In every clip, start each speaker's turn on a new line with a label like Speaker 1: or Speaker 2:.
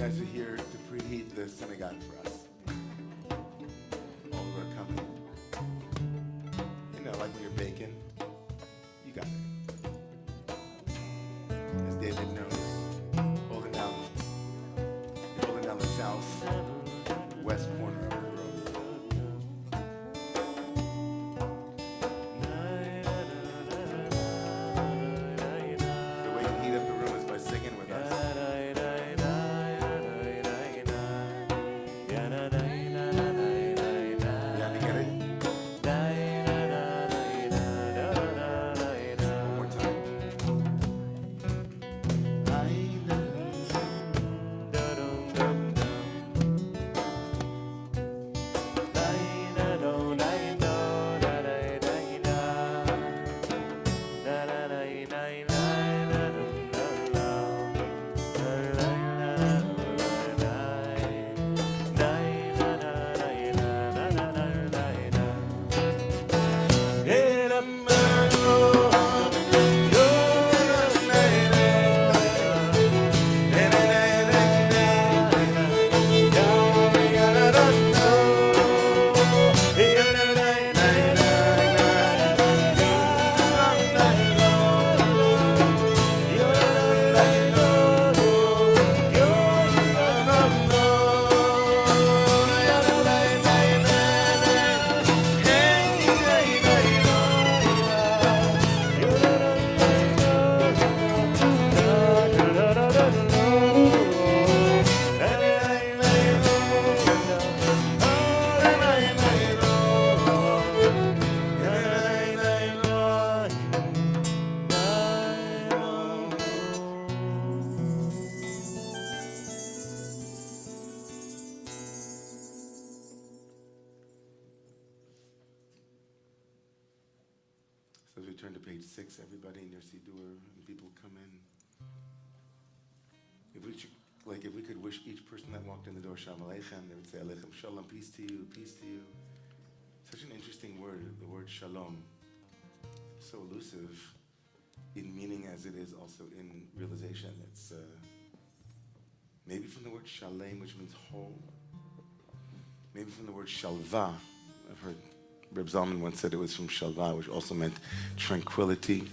Speaker 1: guys are here to preheat the synagogue for us. All who are coming. You know, like when you're baking, you got it. As David knows, holding down the south-west corner of the room. The way you heat up the room is by singing with us. So as we turn to page 6, everybody in your Siddur, and people come in. If we could wish each person that walked in the door Shalom Aleichem, they would say Aleichem Shalom, peace to you, peace to you. Such an interesting word, the word Shalom. So elusive in meaning as it is also in realization. It's maybe from the word Shalem, which means whole. Maybe from the word Shalva. I've heard Reb Zalman once said it was from Shalva, which also meant tranquility.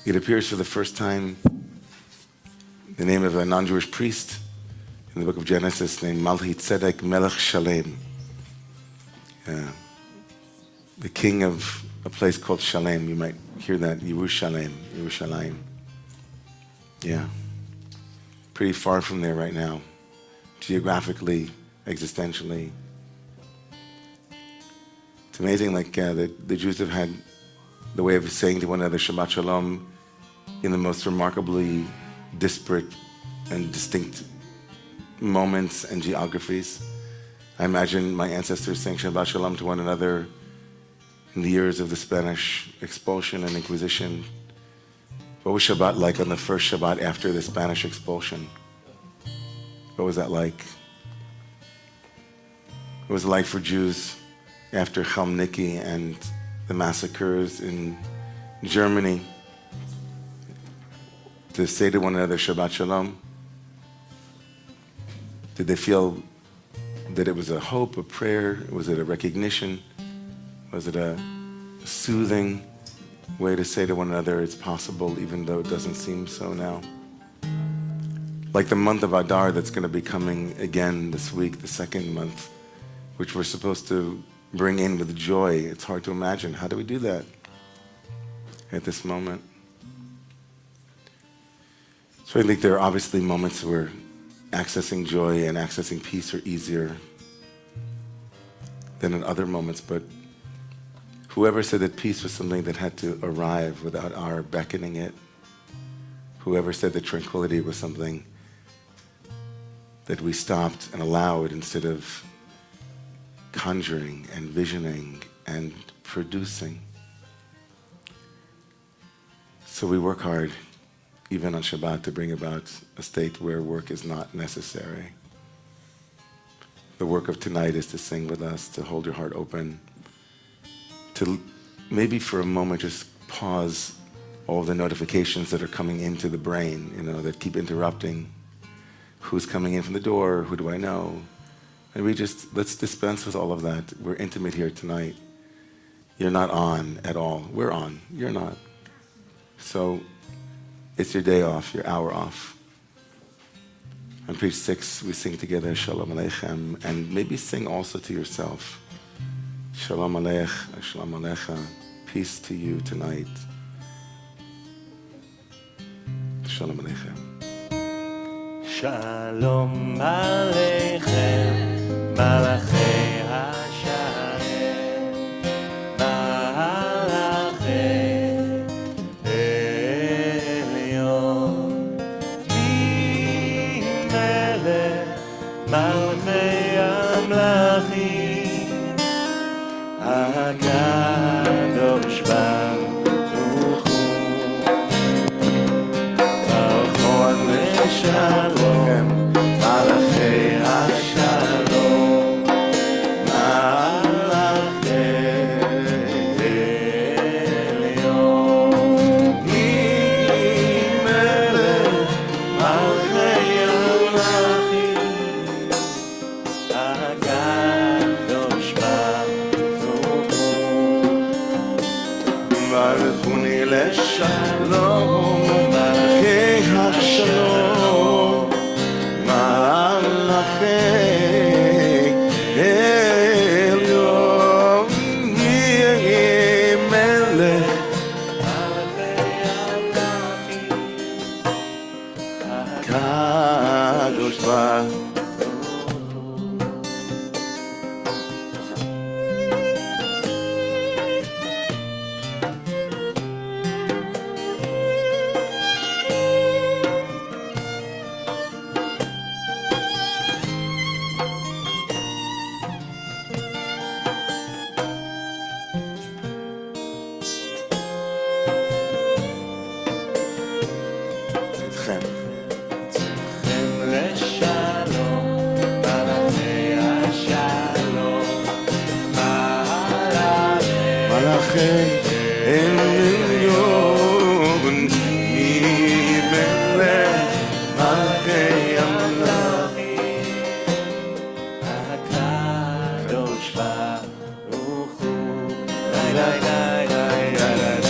Speaker 1: It appears for the first time the name of a non-Jewish priest in the book of Genesis named Malchi Tzedek Melech Shalem. The king of a place called Shalem. You might hear that, Yerushalayim. Yeah. Pretty far from there right now, geographically, existentially. It's amazing, like the Jews have had the way of saying to one another Shabbat Shalom in the most remarkably disparate and distinct moments and geographies. I imagine my ancestors saying Shabbat Shalom to one another in the years of the Spanish expulsion and Inquisition. What was Shabbat like on the first Shabbat after the Spanish expulsion? What was that like? What was it like for Jews after Chalmniki and the massacres in Germany to say to one another Shabbat Shalom? Did they feel that it was a hope, a prayer? Was it a recognition? Was it a soothing way to say to one another it's possible even though it doesn't seem so now? Like the month of Adar that's going to be coming again this week, the second month, which we're supposed to bring in with joy. It's hard to imagine. How do we do that at this moment? So I think there are obviously moments where accessing joy and accessing peace are easier than in other moments, but whoever said that peace was something that had to arrive without our beckoning it, whoever said that tranquility was something that we stopped and allowed instead of conjuring and visioning and producing. So we work hard, even on Shabbat, to bring about a state where work is not necessary. The work of tonight is to sing with us, to hold your heart open, to maybe for a moment just pause all the notifications that are coming into the brain, that keep interrupting. who's coming in from the door, who do I know? And let's dispense with all of that. We're intimate here tonight. You're not on at all. We're on. You're not. So it's your day off, your hour off. On page 6, we sing together Shalom Aleichem, and maybe sing also to yourself. Shalom Aleich, Shalom Alecha, peace to you tonight. Shalom Aleichem.
Speaker 2: Shalom Aleichem, Malachei HaSharet, Malachei Elyon, Melech, Malachei Amlachim, HaKadosh Baruch Hu, B'chol Shalom, Malachei HaShalom, Malachei Elyon, Melech, Malachei Amlachim, HaKadosh Baruch Hu, Baruchuni leshalom, Malachei HaShalom, Malachei Elyon, Melech, Kadosh Baruch. Itzchem. לשלום, מלאכי השלום,
Speaker 1: Malachei Elyon, Melech, Malachei Amlachim,
Speaker 2: הקדוש ברוך הוא, די די די די די די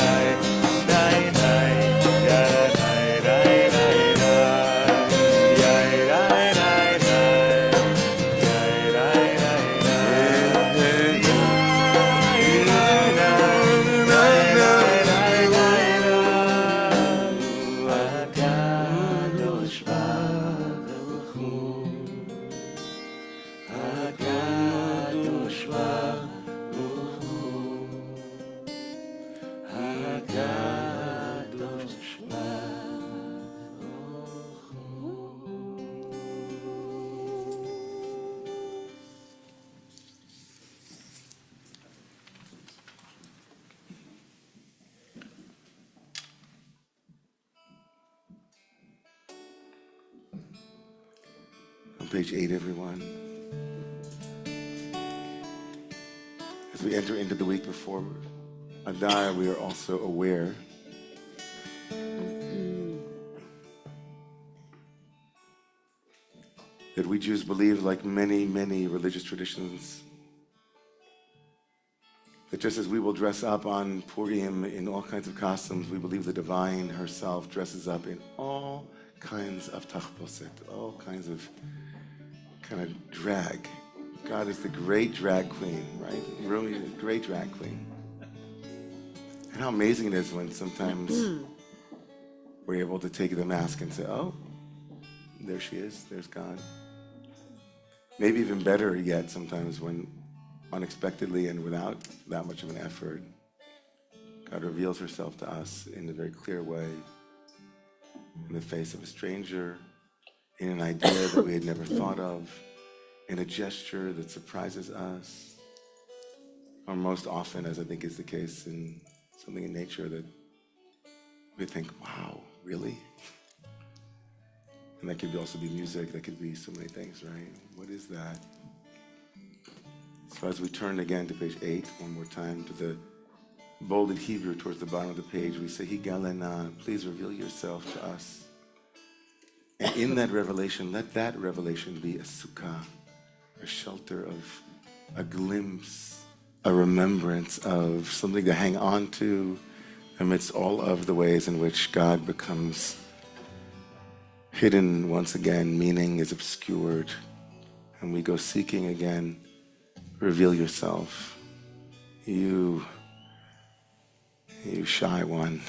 Speaker 2: די די די הקדוש ברוך הוא, הקדוש ברוך הוא, הקדוש
Speaker 1: On page 8, everyone. As we enter into the week before Adar, we are also aware that we Jews believe, like many, many religious traditions, that just as we will dress up on Purim in all kinds of costumes, we believe the divine herself dresses up in all kinds of tachposet, all kinds of kind of drag. God is the great drag queen, right? Really, the great drag queen. And how amazing it is when sometimes we're able to take the mask and say, oh, there she is, there's God. Maybe even better yet sometimes when unexpectedly and without that much of an effort, God reveals herself to us in a very clear way, in the face of a stranger, in an idea that we had never thought of, in a gesture that surprises us, or most often, as I think is the case, in something in nature that we think, wow, really? And that could also be music, that could be so many things, right? What is that? So as we turn again to page 8, one more time, to the bolded Hebrew towards the bottom of the page, we say, Higalena, please reveal yourself to us. And in that revelation, let that revelation be a sukkah, a shelter of a glimpse, a remembrance of something to hang on to amidst all of the ways in which God becomes hidden once again, meaning is obscured, and we go seeking again. Reveal yourself, you shy one.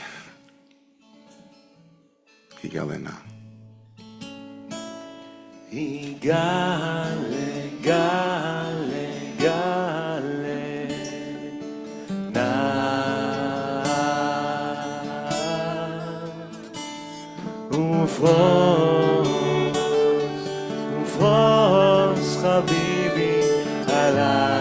Speaker 1: Higalena.
Speaker 2: Higale, gale, gale, na ufros חביבי עליי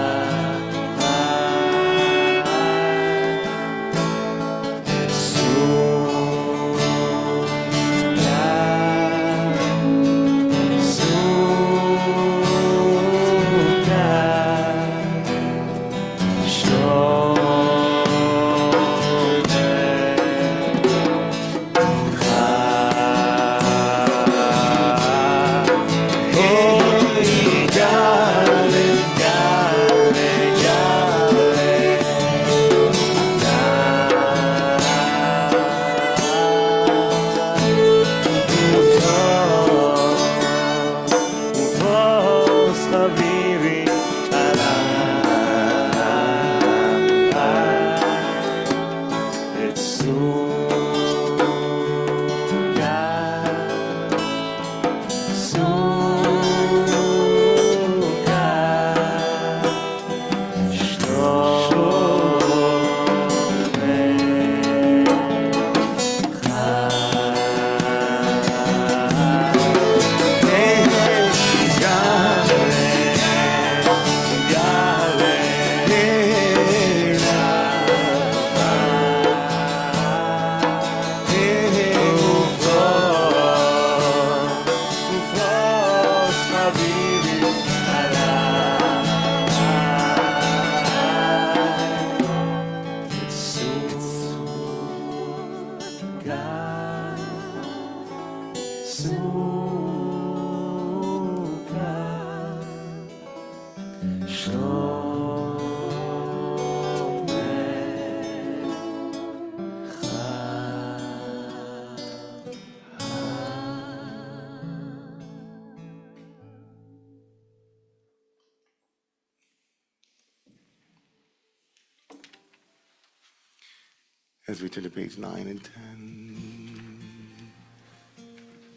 Speaker 1: As we turn to page 9 and 10,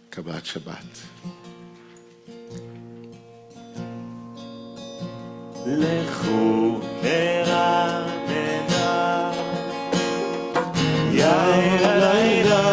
Speaker 1: Kabbalat Shabbat.
Speaker 2: לכו נרננה יאי לי לי לי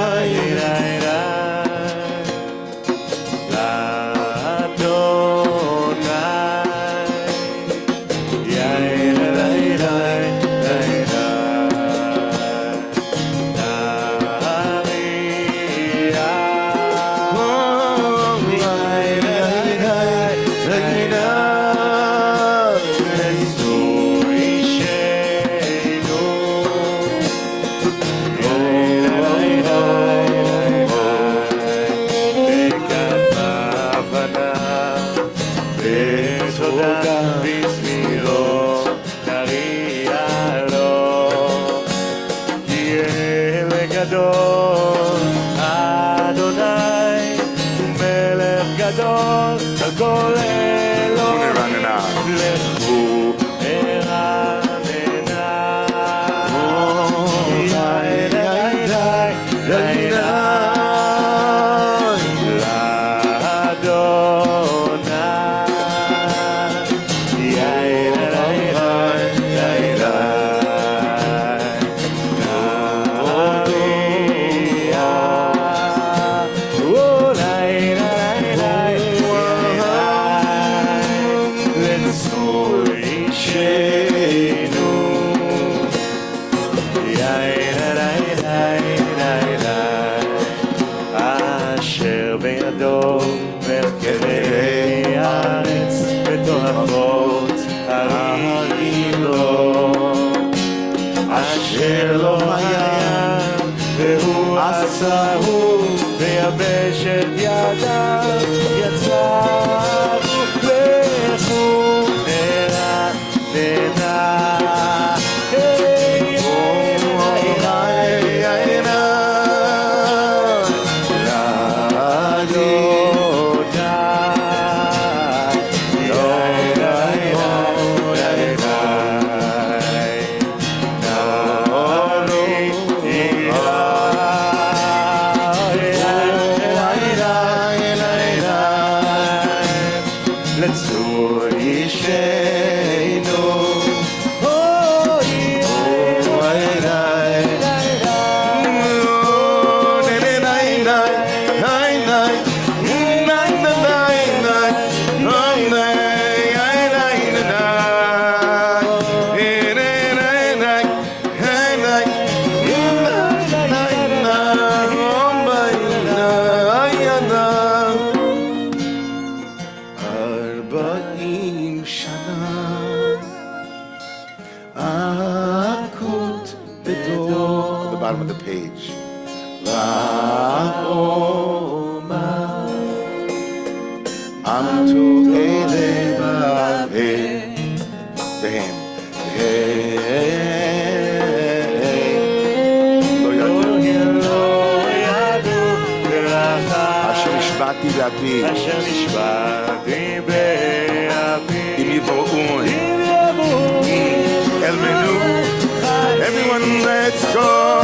Speaker 3: עשהו ויבש את ידיו
Speaker 1: to Elevav Vehem Lo Yadu Asher Nishbati B'Api Im Yivo'un El Menu. Everyone, let's go.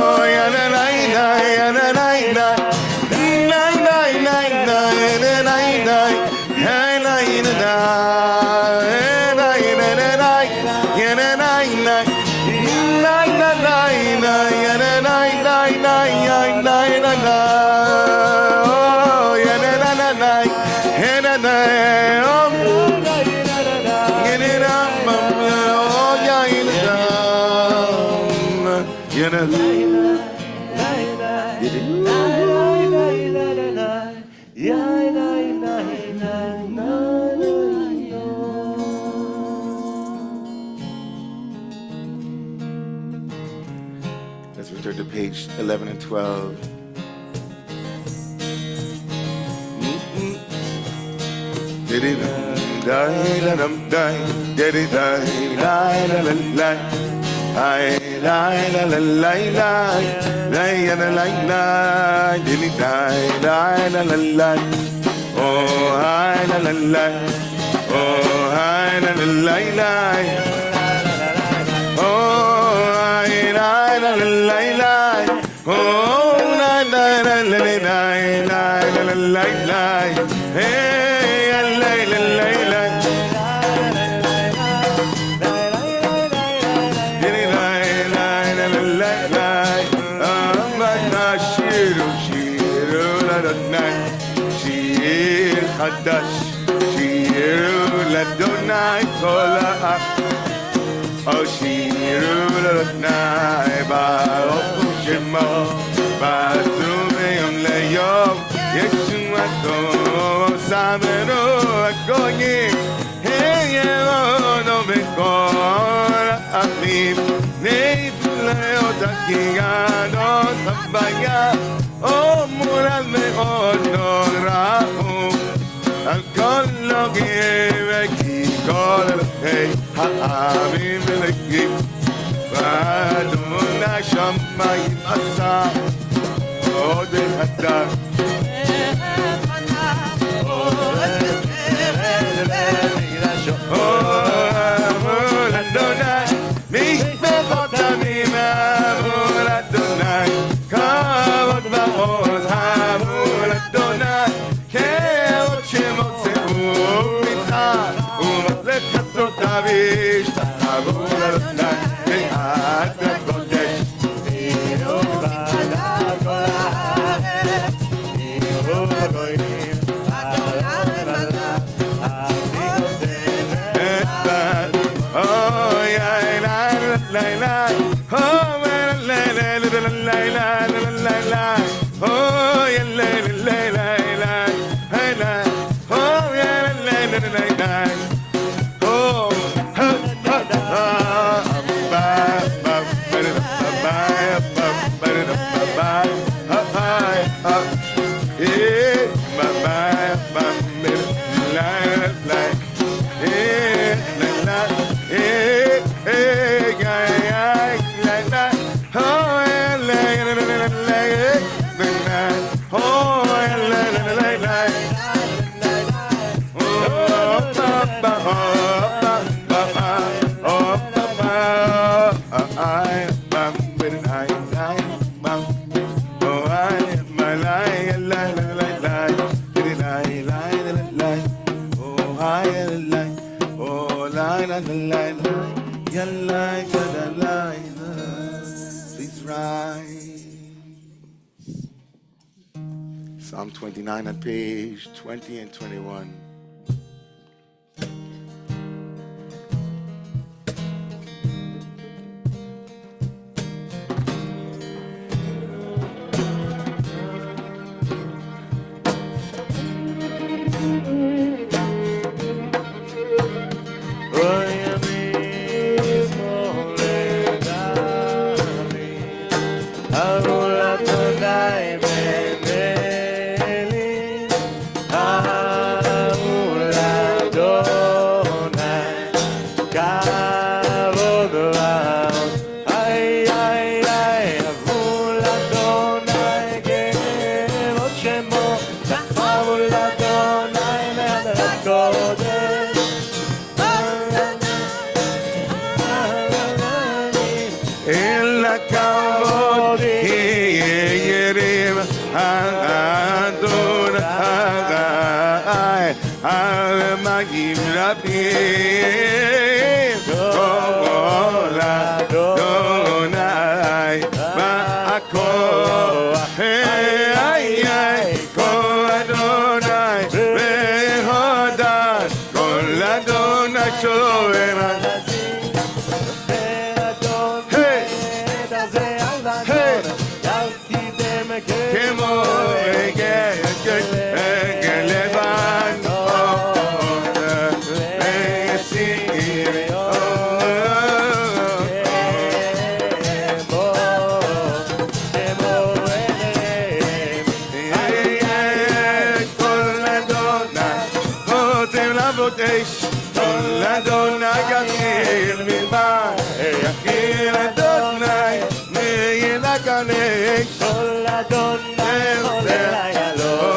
Speaker 1: Let's return to page 11 and 12. Kaddish, Shiru Ladonai Kola, O Shiru Ladonai Baruch Shemo, Basumeyom Leyom, Yeshua Tov Sameru Akoyim, Heyemono Bekor Achim, Neif Leot Akigano Tabaya, O Mural Meod Norahum. Al-Kol Logi Kol Hey Ha'avim V'Lekim V'Adonai Shamayim Asa Od El-Hadar Amul Adonai Mishpechot Amim Amul Adonai Kavod V'Oz Amul Adonai Please rise. Psalm 29 on page 20 and 21.
Speaker 2: Adonai,
Speaker 1: המים רבים כל אדוני בכוח כל אדוני והודד כל אדוני שומר כמו רגל לבן כל אדוני יקיר מבא יקיר אדוני מילק הנש
Speaker 2: כל אדוני עולה יעלון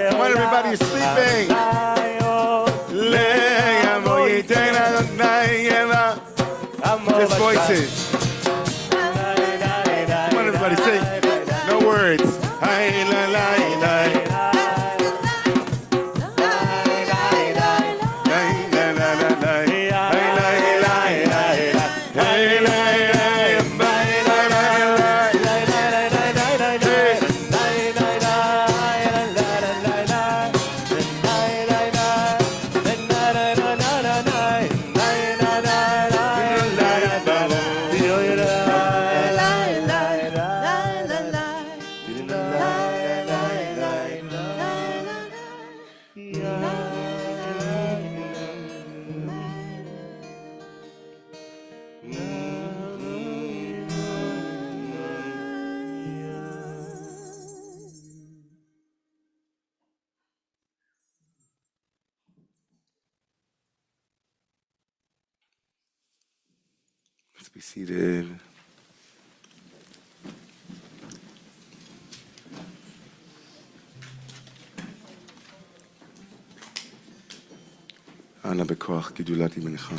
Speaker 1: Come on, everybody, you're sleeping. Just voices. Come on, everybody, sing. No words. Let's be seated. אנא בכוח גדולת ימינך.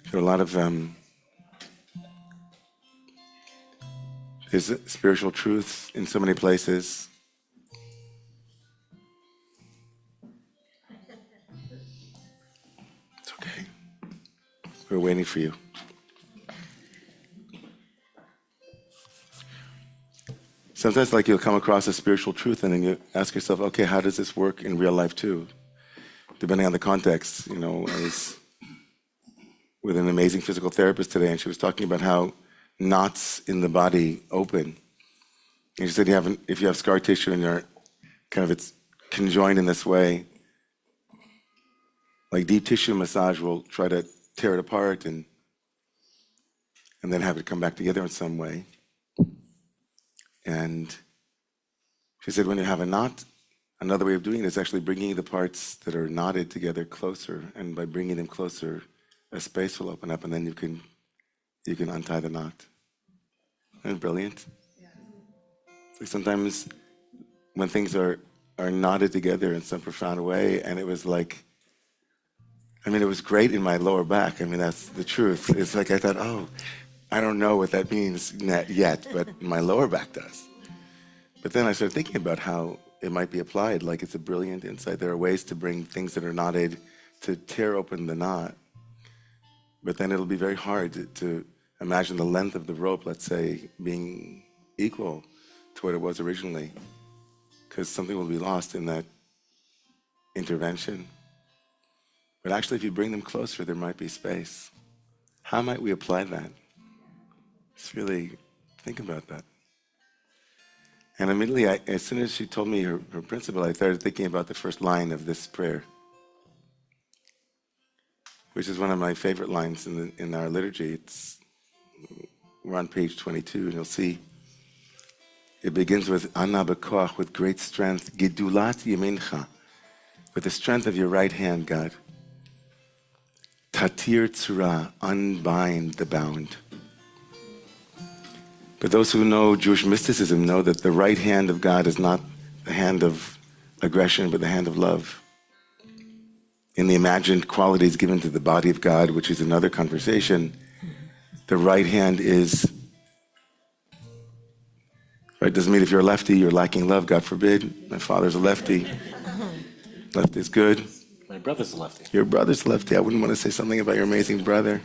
Speaker 1: There are a lot of there's spiritual truth in so many places. It's okay. We're waiting for you. Sometimes like you'll come across a spiritual truth and then you ask yourself, okay, how does this work in real life too? Depending on the context, you know, I was with an amazing physical therapist today and she was talking about how knots in the body open. And she said if you have scar tissue and you're kind of it's conjoined in this way, like deep tissue massage will try to tear it apart and then have it come back together in some way. And she said when you have a knot, another way of doing it is actually bringing the parts that are knotted together closer, and by bringing them closer, a space will open up and then you can untie the knot. Isn't it brilliant? Yeah. It's like sometimes when things are knotted together in some profound way, and it was like, I mean, it was great in my lower back. I mean, that's the truth. It's like I thought, oh, I don't know what that means yet, but my lower back does. But then I started thinking about how it might be applied. Like it's a brilliant insight. There are ways to bring things that are knotted to tear open the knot. But then it'll be very hard to imagine the length of the rope, let's say, being equal to what it was originally, because something will be lost in that intervention. But actually, if you bring them closer, there might be space. How might we apply that? Just really think about that. And immediately, as soon as she told me her principle, I started thinking about the first line of this prayer, which is one of my favorite lines in our liturgy. We're on page 22, and you'll see It begins with Ana B'koach, with great strength, Gedulat Yemincha, with the strength of your right hand, God. Tatir Tzura, unbind the bound. But those who know Jewish mysticism know that the right hand of God is not the hand of aggression, but the hand of love. In the imagined qualities given to the body of God, which is another conversation, the right hand is, right? Doesn't mean if you're a lefty, you're lacking love, God forbid. My father's a lefty. Lefty is good.
Speaker 2: My brother's a lefty.
Speaker 1: Your brother's lefty. I wouldn't want to say something about your amazing brother.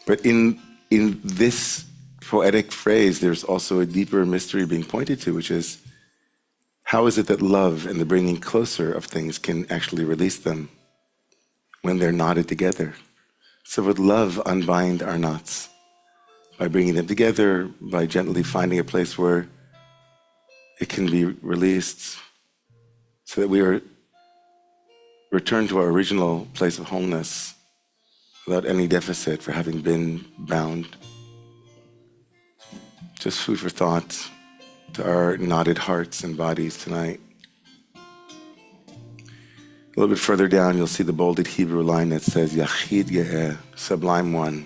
Speaker 1: But in this poetic phrase, there's also a deeper mystery being pointed to, which is, how is it that love and the bringing closer of things can actually release them when they're knotted together? So with love, unbind our knots by bringing them together, by gently finding a place where it can be released so that we are returned to our original place of wholeness without any deficit for having been bound. Just food for thought to our knotted hearts and bodies tonight. A little bit further down, you'll see the bolded Hebrew line that says, Yachid Ye'eh, Sublime One.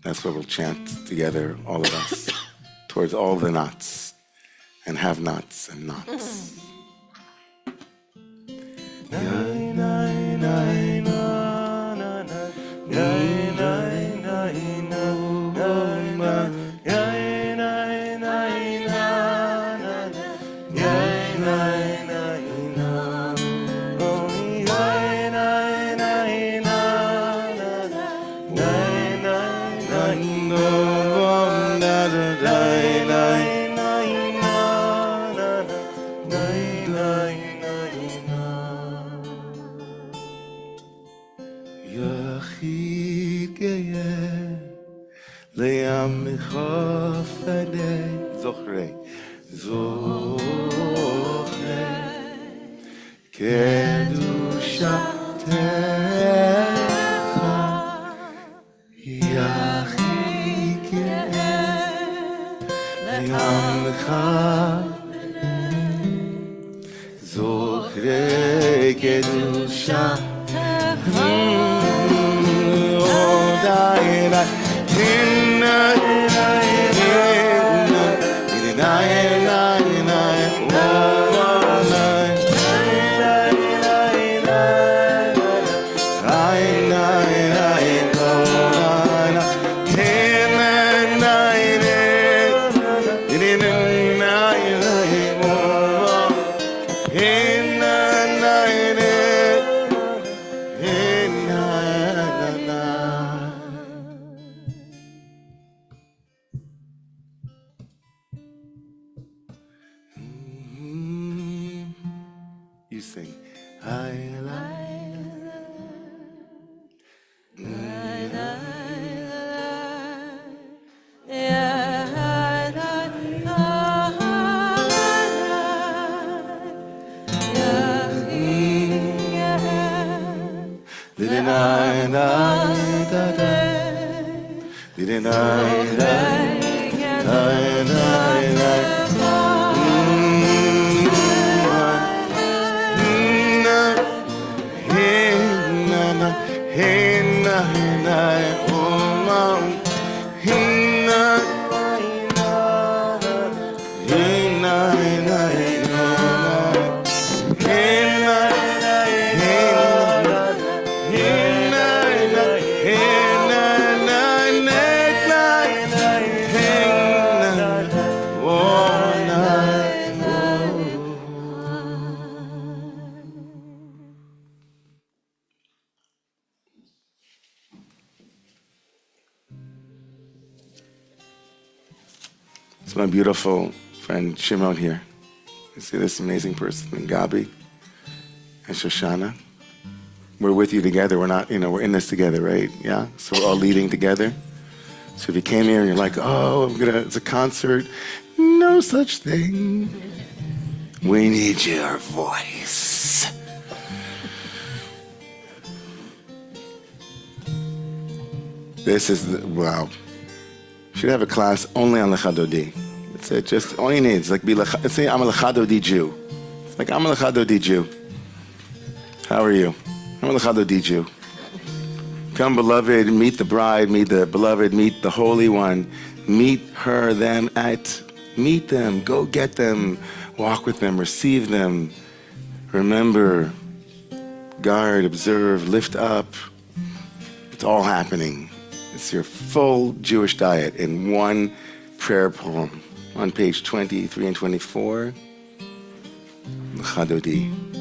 Speaker 1: That's what we'll chant together, all of us, towards all the knots and have-nots and knots. You sing. It's my beautiful friend Shimon here. You see this amazing person, and Gabi and Shoshana. We're with you together. We're not, we're in this together, right? Yeah? So we're all leading together. So if you came here and you're like, oh, it's a concert, no such thing. We need your voice. This is, wow. Should have a class only on Lecha Dodi. That's it. Just all you need is like say I'm a Lechado di Jew. It's like I'm a Lechado di Jew. How are you? I'm a Lechado di Jew. Come, beloved, meet the bride, meet the beloved, meet the Holy One. Meet her, them, meet them, go get them, walk with them, receive them. Remember, guard, observe, lift up. It's all happening. It's your full Jewish diet in one prayer poem on page 23 and 24. Chadodi.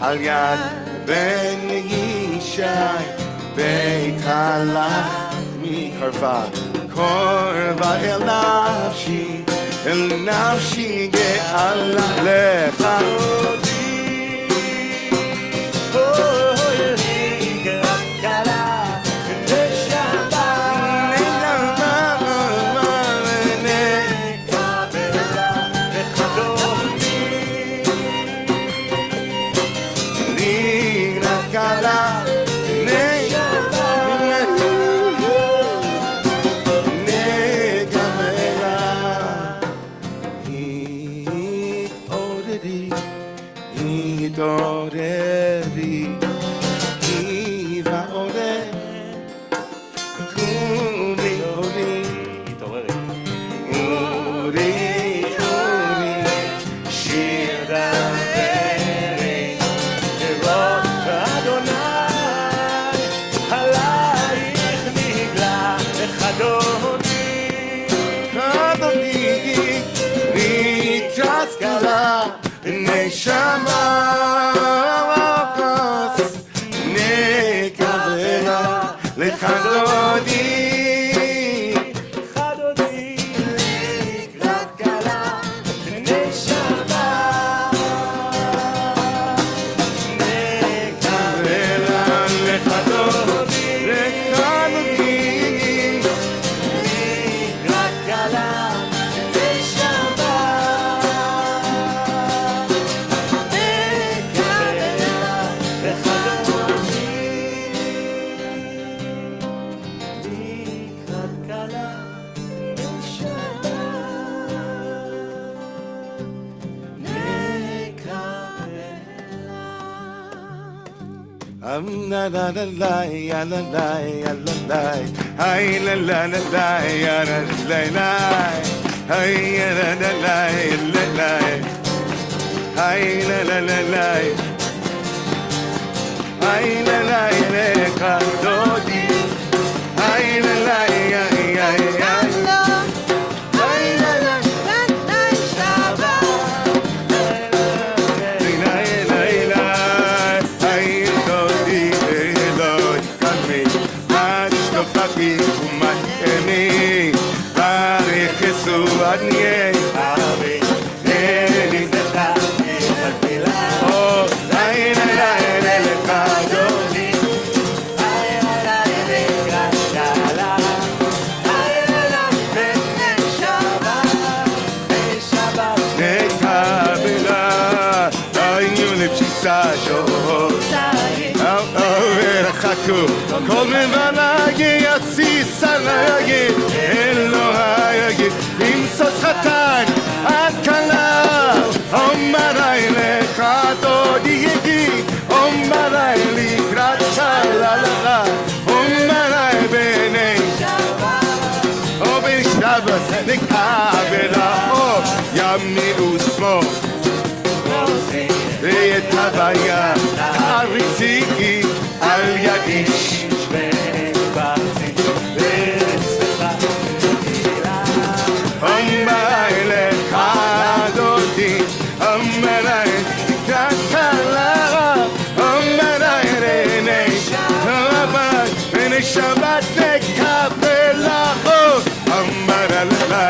Speaker 3: על יד בן ישי בית הלחמי קרבה קרבה אל נפשי גאלה לך כלה התעוררי כי בעורר קומי אורי אורי אורי שיר דברי לראות אדוני עלייך נגלה אדוני אדוני נתרסקלה נשמה נקבלה לחדודי חדודי לקראת כלה נשמה נקבלה לחדודי לחדודי לקראת כלה la la la la ya la la ya la la ay la la la la ya la la la ay ya la la la la la ay la la la la ay la la la kadodi ay la la ya ya ya ומתאמי ברך יסוע עדניי אבי אלי נתתי חתילה או לילה לילה לך אדוני לילה לילה לקראת לילה לילה בשבת נקבלה היינו לפשיטה שוב ורחקו כל מבלגי יציס עליי אלוהי ימסוס חתן הכלה אומרי לך דודי ידי אומרי לקראת כלה אומרי בני שבת או בשבת נקבלה או ימי ושמו ואת הבעיה תעריצי על ידיש ובארצי וסליחה תפילה אומרי לך דודי אומרי לקראת כלה אומרי בני שבת נקבלה אומרי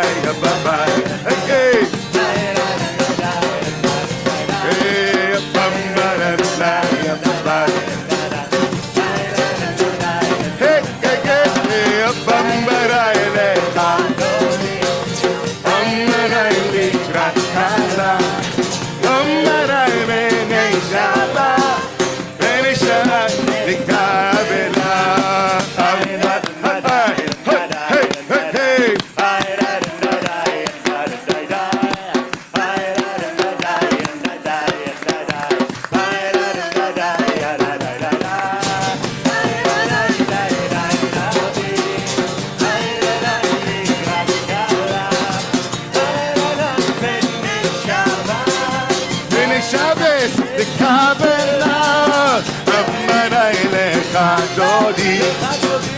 Speaker 3: לי בבית דודי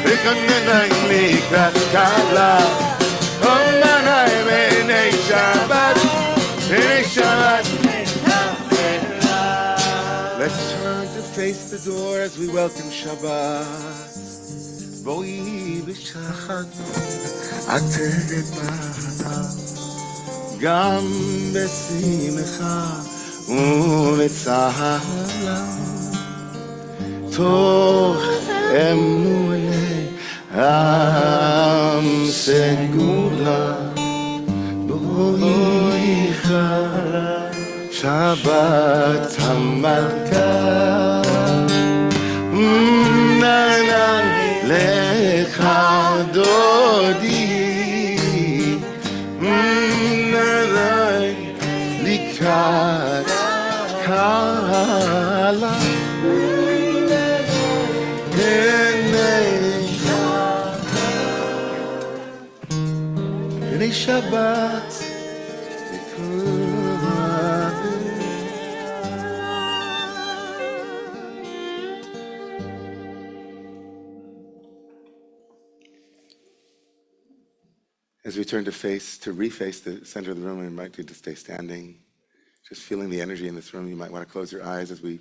Speaker 3: וקוננאי לקראת כלה אומרי בני שבת בני שבת Let's turn to face the door as we welcome Shabbat בואי בשחת עטרת מעלה גם בשמחה ובצהלה תוך אמונה עם סגולה בואי חלה שבת המלכה Allah. B'nei Shabbat. As we turn to reface the center of the room, I invite you to stay standing. Just feeling the energy in this room. You might want to close your eyes as we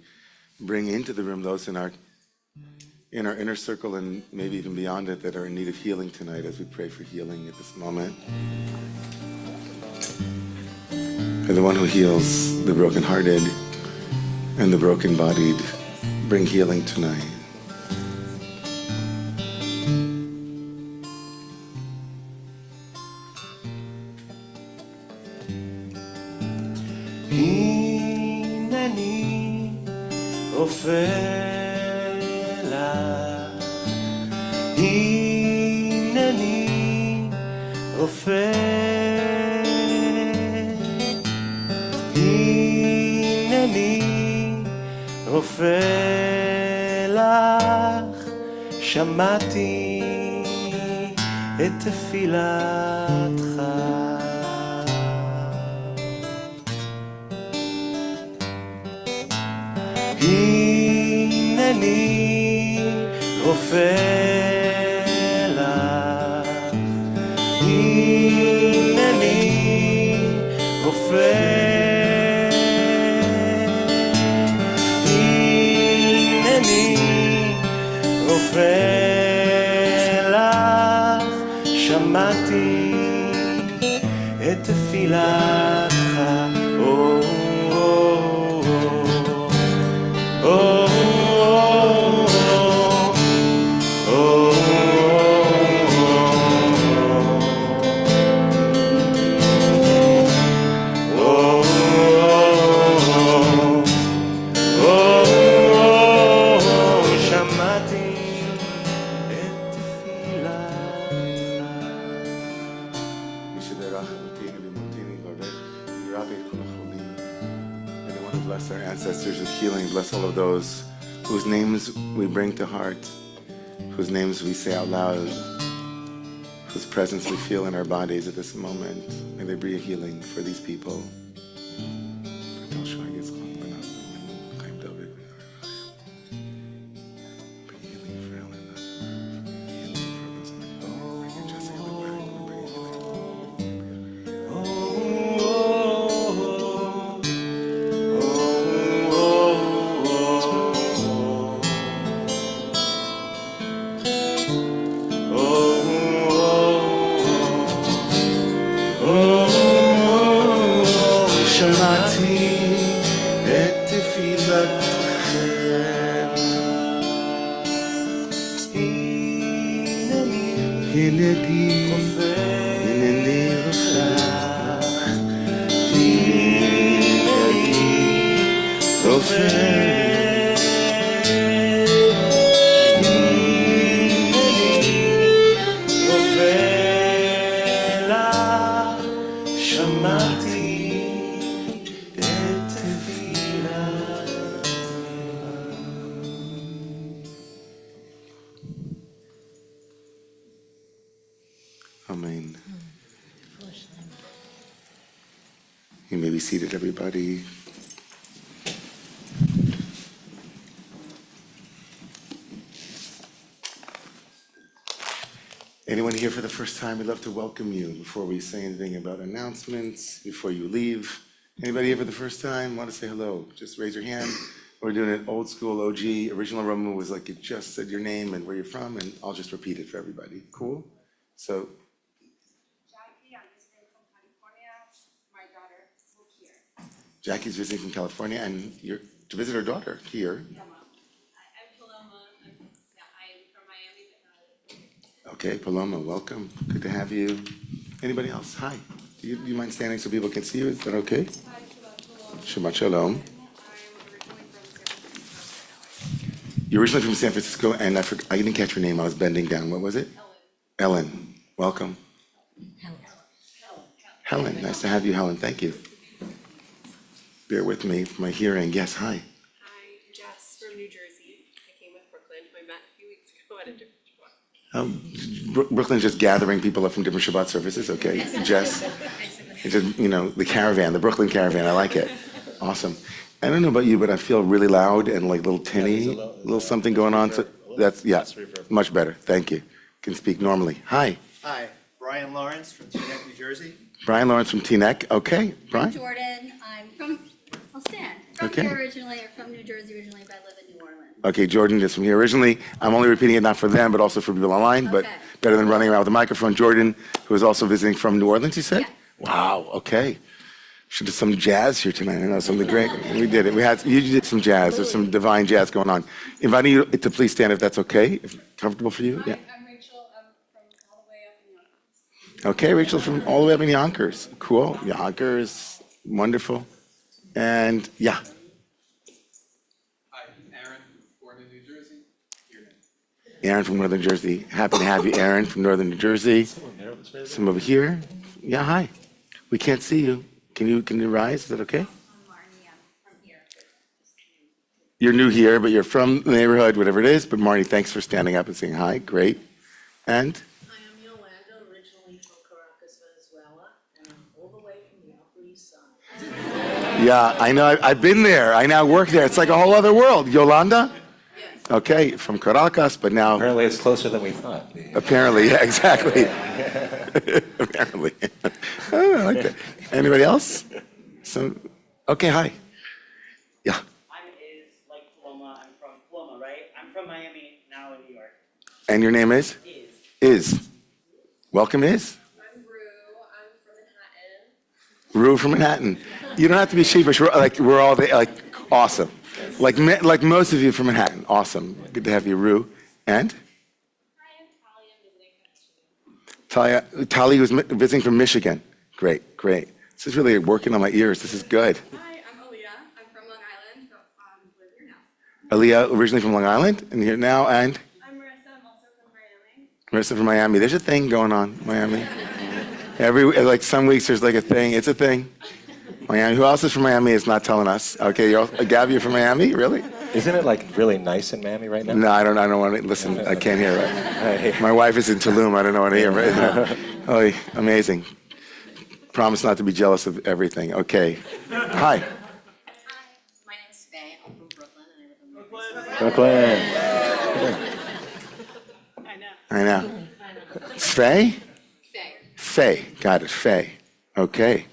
Speaker 3: bring into the room those in our inner circle and maybe even beyond it that are in need of healing tonight as we pray for healing at this moment. For the one who heals the brokenhearted and the broken-bodied, bring healing tonight.
Speaker 2: הנני רופא לך, הנני רופא, הנני רופא לך, שמעתי את תפילתך. הנני רופא לך, הנני רופא, הנני רופא לך, שמעתי את תפילתך.
Speaker 3: Bless our ancestors with healing. Bless all of those whose names we bring to heart, whose names we say out loud, whose presence we feel in our bodies at this moment. May they bring healing for these people. Amen. You may be seated, everybody. Anyone here for the first time, we'd love to welcome you before we say anything about announcements, before you leave. Anybody here for the first time want to say hello? Just raise your hand. We're doing it old school OG. Original Romemu was like you just said your name and where you're from, and I'll just repeat it for everybody. Cool? So,
Speaker 4: Jackie, I'm visiting from California. My daughter moved here.
Speaker 3: Jackie's visiting from California, and you're to visit her daughter here.
Speaker 4: I'm Paloma. I'm from Miami, but not.
Speaker 3: Okay, Paloma, welcome. Good to have you. Anybody else? Hi. Do you mind standing so people can see you? Is that okay?
Speaker 4: Hi, Shabbat
Speaker 3: Shabbat
Speaker 4: Shalom.
Speaker 3: Shalom.
Speaker 4: I'm originally from San Francisco.
Speaker 3: You're originally from San Francisco, and I didn't catch your name. I was bending down. What was it? Ellen. Welcome. Helen. Nice to have you, Helen. Thank you.
Speaker 1: bear with me for my hearing. Yes, hi.
Speaker 5: Hi, Jess from New Jersey. I came with Brooklyn, who I met a few weeks ago at a different Shabbat.
Speaker 1: Brooklyn's just gathering people up from different Shabbat services. Okay, Jess. It's just, the caravan, the Brooklyn caravan. I like it. Awesome. I don't know about you, but I feel really loud and like little tinny, little something going on. So that's, much better. Thank you. Can speak normally. Hi.
Speaker 6: Hi, Brian Lawrence from Teaneck, New Jersey.
Speaker 1: Brian Lawrence from Teaneck. Okay, Brian.
Speaker 7: Jordan, I'm from, I'll stand. From
Speaker 1: Okay.
Speaker 7: here originally, or from New Jersey originally, but I live in New Orleans.
Speaker 1: Okay, Jordan is from here originally. I'm only repeating it not for them, but also for people online, but
Speaker 7: Okay.
Speaker 1: better than running around with a microphone. Jordan, who is also visiting from New Orleans, you said?
Speaker 7: Yes.
Speaker 1: Wow, okay. Should have some jazz here tonight. I know something great. We did it. You did some jazz. There's some divine jazz going on. Inviting you to please stand if that's okay, if comfortable for you. Yeah.
Speaker 4: I'm Rachel. I'm from all the way up in Yonkers.
Speaker 1: Okay, Rachel from all the way up in Yonkers. Cool. Yonkers, wonderful. And yeah.
Speaker 8: Hi, Aaron, born in New Jersey, here now.
Speaker 1: Aaron from Northern Jersey. Happy to have you, Aaron from Northern New Jersey. Some over here. Yeah, hi. We can't see you. Can you rise? Is that okay?
Speaker 7: I'm Marnie, I'm from here.
Speaker 1: You're new here, but you're from the neighborhood, whatever it is. But Marnie, thanks for standing up and saying hi. Great. And
Speaker 9: Hi, I'm Yolanda, originally from Caracas, Venezuela, and I'm all the way from the Upper East Side.
Speaker 1: yeah, I know. I've been there. I now work there. It's like a whole other world. Yolanda?
Speaker 9: Yes.
Speaker 1: Okay, from Caracas, but now
Speaker 10: Apparently, it's closer than we thought.
Speaker 1: apparently, yeah, exactly. apparently. Oh, I like that. Anybody else? Okay, hi. Yeah.
Speaker 11: I'm Iz, like Paloma. I'm from Paloma, right? I'm from Miami, now in New York.
Speaker 1: And your name is? Is. Welcome, Is.
Speaker 5: I'm Rue. I'm from Manhattan.
Speaker 1: Rue from Manhattan. You don't have to be sheepish. We're all there, like awesome. Like most of you from Manhattan. Awesome. Good to have you, Rue. And?
Speaker 5: Hi, I'm Talia. I'm visiting from Michigan.
Speaker 1: Talia was visiting from Michigan. Great, great. This is really working on my ears. This is good.
Speaker 4: Hi, I'm Aaliyah. I'm from Long Island, but live here now.
Speaker 1: Aaliyah, originally from Long Island, and here now, and?
Speaker 4: I'm Marissa. I'm also from Miami.
Speaker 1: Marissa from Miami. There's a thing going on, Miami. Like some weeks there's like a thing. It's a thing. Miami. Who else is from Miami is not telling us. Okay, Gabby, you're from Miami? Really?
Speaker 10: Isn't it like really nice in Miami right now?
Speaker 1: No, I don't want to listen. I can't hear it. My wife is in Tulum. I don't know what to hear. Oh, amazing. Promise not to be jealous of everything. Okay. Hi.
Speaker 7: Hi, my name's Faye. I'm from Brooklyn, and I live in
Speaker 10: Brooklyn.
Speaker 1: I know. Faye?
Speaker 7: Faye.
Speaker 1: Faye. Got it. Faye. Okay.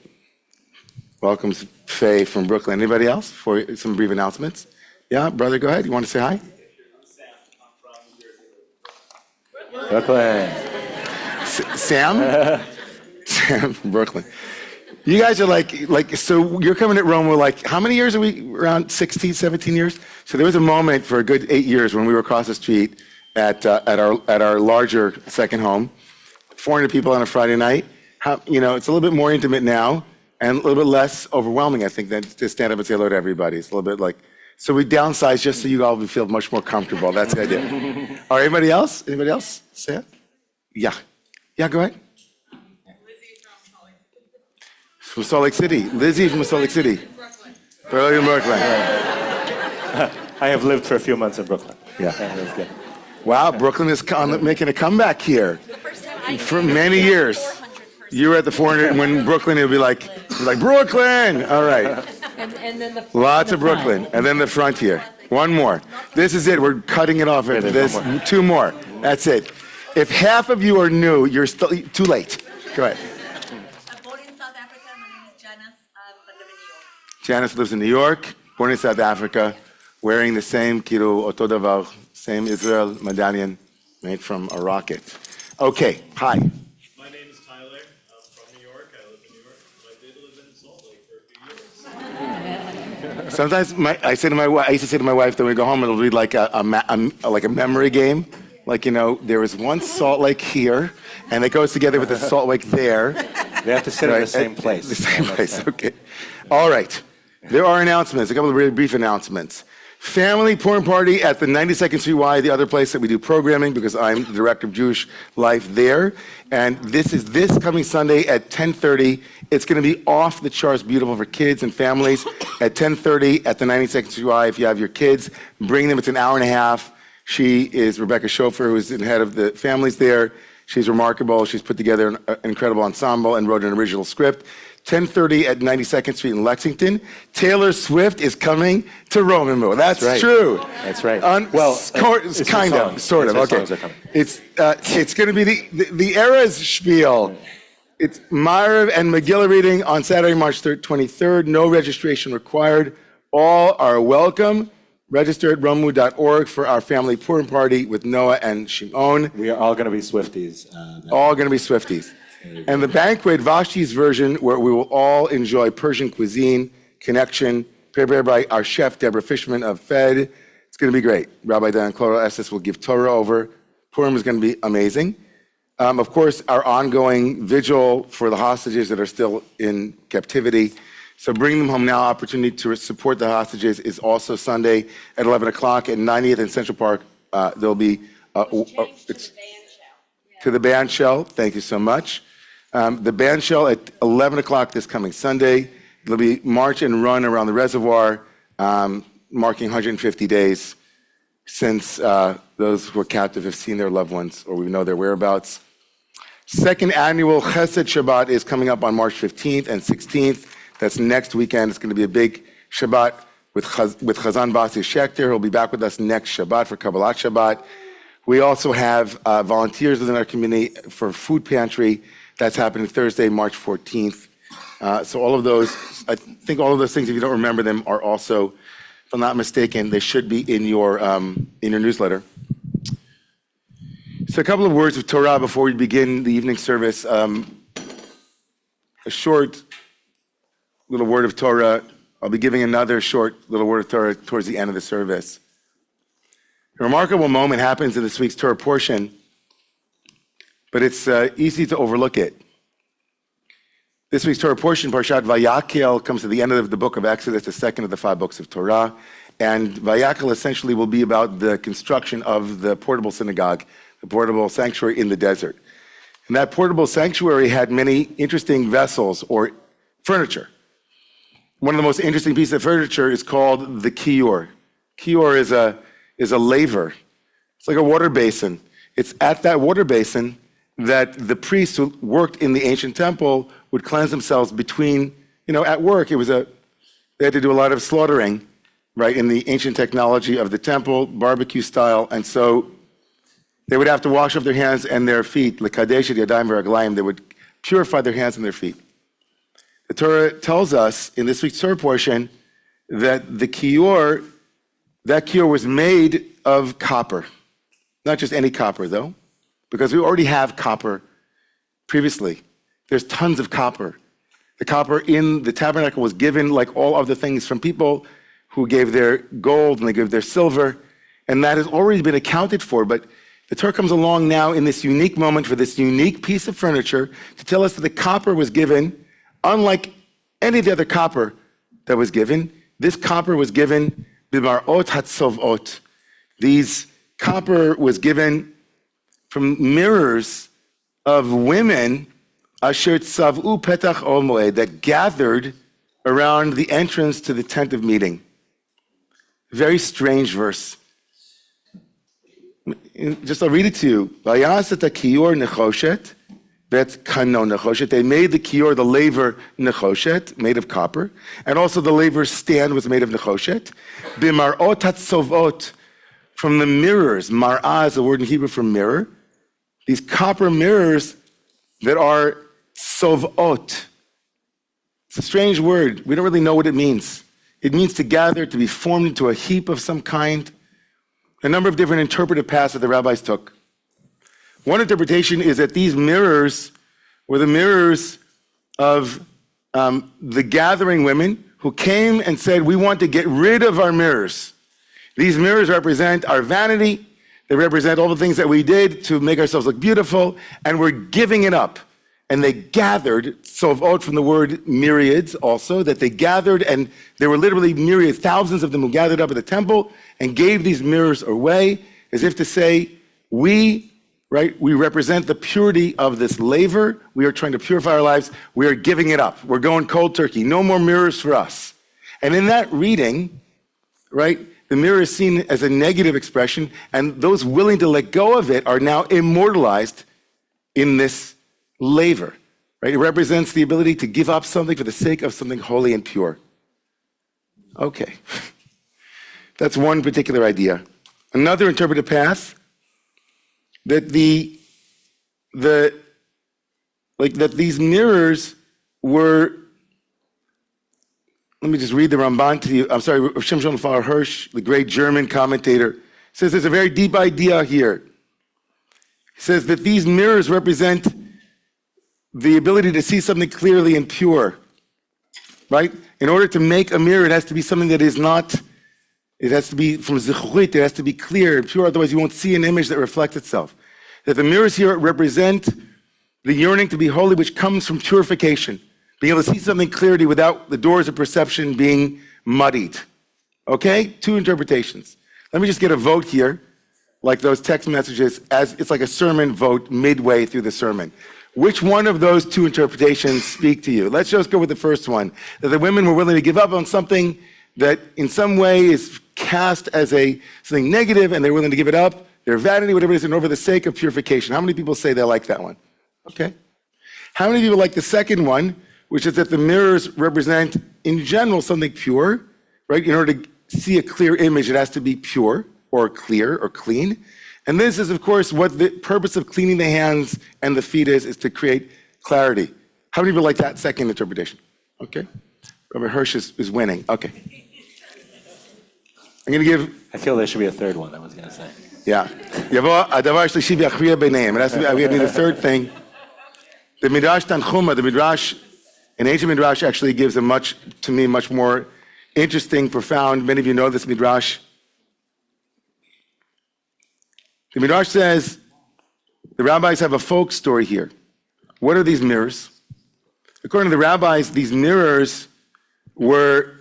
Speaker 1: Welcome, Faye from Brooklyn. Anybody else for some brief announcements? Yeah, brother, go ahead. You want to say hi?
Speaker 10: Brooklyn.
Speaker 1: Sam? Sam from Brooklyn. You guys are like, so you're coming at Rome, we're like, how many years are we? Around 16, 17 years? So there was a moment for a good 8 years when we were across the street at our larger second home, 400 people on a Friday night. It's a little bit more intimate now and a little bit less overwhelming, I think, than to stand up and say hello to everybody. It's a little bit like, so we downsized just so you all would feel much more comfortable. That's the idea. All right, anybody else? Anybody else? Say it. Yeah. Yeah, go ahead. From Salt Lake City. Lizzie from Salt Lake City. Brooklyn. Brooklyn.
Speaker 10: I have lived for a few months in Brooklyn.
Speaker 1: Yeah.
Speaker 10: And it was good.
Speaker 1: Wow, Brooklyn is making a comeback here.
Speaker 7: First time I
Speaker 1: For many years.
Speaker 7: 400 person.
Speaker 1: You were at the 400, when Brooklyn, it would be like, Brooklyn! All right.
Speaker 9: And then the
Speaker 1: Lots of Brooklyn. And then the frontier. One more. This is it. We're cutting it off.
Speaker 10: there's one more.
Speaker 1: Two more. That's it. If half of you are new, you're still too late. Go ahead.
Speaker 7: I'm born in South Africa. My name is Janice. I live in New York.
Speaker 1: Janice lives in New York, born in South Africa, wearing the same oto davar, same Israel medallion made from a rocket. Okay, hi.
Speaker 12: My name is Tyler. I'm from New York. I live in New York. I did live in Salt Lake for a few years.
Speaker 1: Sometimes I used to say to my wife that when we go home, it'll be like a memory game. Like, there was one Salt Lake here, and it goes together with the Salt Lake there.
Speaker 10: They have to sit in the same place.
Speaker 1: The same place, okay. All right. There are announcements, a couple of really brief announcements.
Speaker 3: Family Porn Party at the 92nd Street Y, the other place that we do programming, because I'm the director of Jewish life there. And this is this coming Sunday at 10:30. It's going to be off the charts beautiful for kids and families at 10:30 at the 92nd Street Y. If you have your kids, bring them. It's an hour and a half. She is Rebecca Schofer, who is the head of the families there. She's remarkable. She's put together an incredible ensemble and wrote an original script. 10:30 at 92nd Street in Lexington. Taylor Swift is coming to Romemu. That's right. True.
Speaker 10: That's right.
Speaker 3: It's kind of, sort of. Okay. It's going to be the Eras spiel. It's Ma'ariv and Megillah reading on Saturday, March 23rd. No registration required. All are welcome. Register at romemu.org for our family Purim party with Noah and Shimon.
Speaker 10: We are all going to be Swifties.
Speaker 3: All going to be Swifties. And the banquet, Vashti's version, where we will all enjoy Persian cuisine, connection, prepared by our chef, Deborah Fishman of Fed. It's going to be great. Rabbi Dan Cloro Estes will give Torah over. Purim is going to be amazing. Of course, our ongoing vigil for the hostages that are still in captivity. So bring them home now. Opportunity to support the hostages is also Sunday at 11 o'clock at 90th and Central Park. There'll be to the band shell. Thank you so much. The band shell at 11 o'clock this coming Sunday. There'll be march and run around the reservoir, marking 150 days since those who are captive have seen their loved ones or we know their whereabouts. Second annual Chesed Shabbat is coming up on March 15th and 16th. That's next weekend. It's going to be a big Shabbat with Chazan Basi Schechter. He'll be back with us next Shabbat for Kabbalat Shabbat. We also have volunteers within our community for food pantry. That's happening Thursday, March 14th. So all of those, I think all of those things, if you don't remember them, are also, if I'm not mistaken, they should be in your newsletter. So a couple of words of Torah before we begin the evening service. A short little word of Torah. I'll be giving another short little word of Torah towards the end of the service. A remarkable moment happens in this week's Torah portion, but it's easy to overlook it. This week's Torah portion, Parshat Vayakhel, comes to the end of the book of Exodus, the second of the 5 books of Torah. And Vayakhel essentially will be about the construction of the portable synagogue, the portable sanctuary in the desert. And that portable sanctuary had many interesting vessels or furniture. One of the most interesting pieces of furniture is called the kior. Kior is a laver. It's like a water basin. It's at that water basin that the priests who worked in the ancient temple would cleanse themselves between, at work. They had to do a lot of slaughtering, right, in the ancient technology of the temple, barbecue style. And so they would have to wash off their hands and their feet. L'kadesh et yadayim v'raglayim. They would purify their hands and their feet. The Torah tells us in this week's Torah portion that that kior was made of copper. Not just any copper, though, because we already have copper previously. There's tons of copper. The copper in the tabernacle was given, like all other things, from people who gave their gold and they gave their silver, and that has already been accounted for. But the Torah comes along now in this unique moment for this unique piece of furniture to tell us that the copper was given, unlike any of the other copper that was given. This copper was given b'mar'ot hatzovot. These copper was given from mirrors of women asher tzav'u petach ol moed, that gathered around the entrance to the tent of meeting. Very strange verse. Just I'll read it to you. Vayas et kior nechoshet bet kano nechoshet. They made the kior, the laver, nechoshet, made of copper, and also the laver stand was made of nechoshet. B'mar'ot hatzovot, from the mirrors. Mar'ah is a word in Hebrew for mirror. These copper mirrors that are sovot. It's a strange word. We don't really know what it means. It means to gather, to be formed into a heap of some kind. A number of different interpretive paths that the rabbis took. One interpretation is that these mirrors were the mirrors of the gathering women who came and said, we want to get rid of our mirrors. These mirrors represent our vanity. They represent all the things that we did to make ourselves look beautiful, and we're giving it up. and they gathered, sovot from the word myriads also, that they gathered, and there were literally myriads, thousands of them who gathered up at the temple and gave these mirrors away, as if to say, we represent the purity of this laver. We are trying to purify our lives. We are giving it up. We're going cold turkey. No more mirrors for us. And in that reading, right, the mirror is seen as a negative expression, and those willing to let go of it are now immortalized in this laver. Right? It represents the ability to give up something for the sake of something holy and pure. Okay. That's one particular idea. Another interpretive path, that that these mirrors were, let me just read the Ramban to you. I'm sorry, Shimshon Raphael Hirsch, the great German commentator, says there's a very deep idea here. He says that these mirrors represent the ability to see something clearly and pure, right? In order to make a mirror, it has to be something that is not, it has to be from zichurit, it has to be clear and pure, otherwise you won't see an image that reflects itself. That the mirrors here represent the yearning to be holy, which comes from purification. Being able to see something clearly without the doors of perception being muddied. Okay? Two interpretations. Let me just get a vote here, like those text messages, as it's like a sermon vote midway through the sermon. Which one of those two interpretations speak to you? Let's just go with the first one. That the women were willing to give up on something that in some way is cast as something negative, and they're willing to give it up, their vanity, whatever it is, and over the sake of purification. How many people say they like that one? Okay. How many people like the second one, which is that the mirrors represent, in general, something pure, right? In order to see a clear image, it has to be pure or clear or clean. And this is, of course, what the purpose of cleaning the hands and the feet is to create clarity. How many people like that second interpretation? Okay. Robert Hirsch is winning. Okay. I'm going to give...
Speaker 10: I feel there should be a third one, I was going to say.
Speaker 3: Yeah. It has to be, we need a third thing. The Midrash Tanchuma, the Midrash, an ancient Midrash actually gives a much more interesting, profound, many of you know this Midrash. The Midrash says, the rabbis have a folk story here. What are these mirrors? According to the rabbis, these mirrors were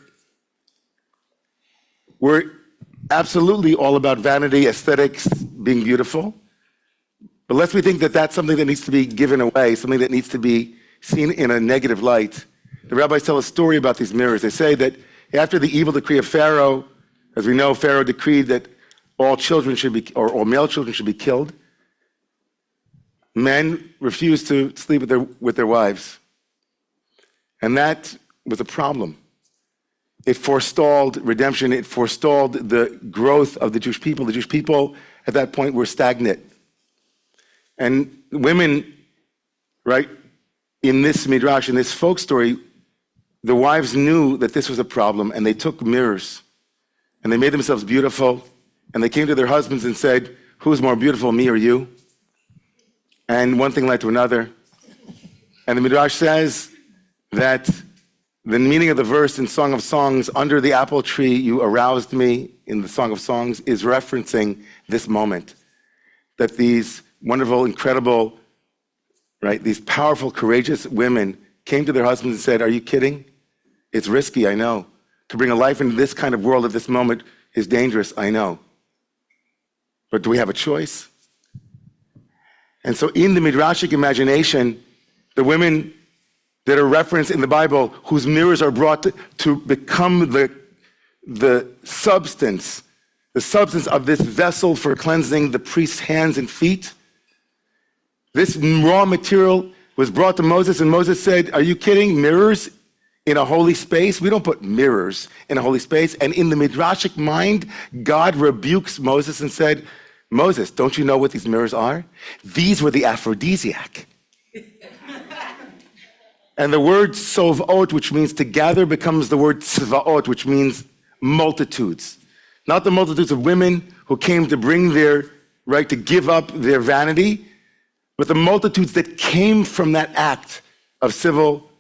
Speaker 3: absolutely all about vanity, aesthetics, being beautiful. But lest we think that that's something that needs to be given away, something that needs to be seen in a negative light, the rabbis tell a story about these mirrors. They say that after the evil decree of Pharaoh, as we know, Pharaoh decreed that all children should be, or all male children should be killed. Men refused to sleep with their wives. And that was a problem. It forestalled redemption. It forestalled the growth of the Jewish people. The Jewish people at that point were stagnant. And women, right, in this midrash, in this folk story, the wives knew that this was a problem, and they took mirrors and they made themselves beautiful, and they came to their husbands and said, who's more beautiful, me or you? And one thing led to another. And the midrash says that the meaning of the verse in Song of Songs, under the apple tree you aroused me, in the Song of Songs, is referencing this moment. That these wonderful, incredible, right, these powerful, courageous women came to their husbands and said, are you kidding? It's risky, I know. To bring a life into this kind of world at this moment is dangerous, I know. But do we have a choice? And so in the Midrashic imagination, the women that are referenced in the Bible, whose mirrors are brought to become the substance of this vessel for cleansing the priest's hands and feet. This raw material was brought to Moses, and Moses said, are you kidding? Mirrors in a holy space? We don't put mirrors in a holy space. And in the Midrashic mind, God rebukes Moses and said, Moses, don't you know what these mirrors are? These were the aphrodisiac. And the word sovot, which means to gather, becomes the word tzvaot, which means multitudes. Not the multitudes of women who came to bring their, right, to give up their vanity, but the multitudes that came from that act of civil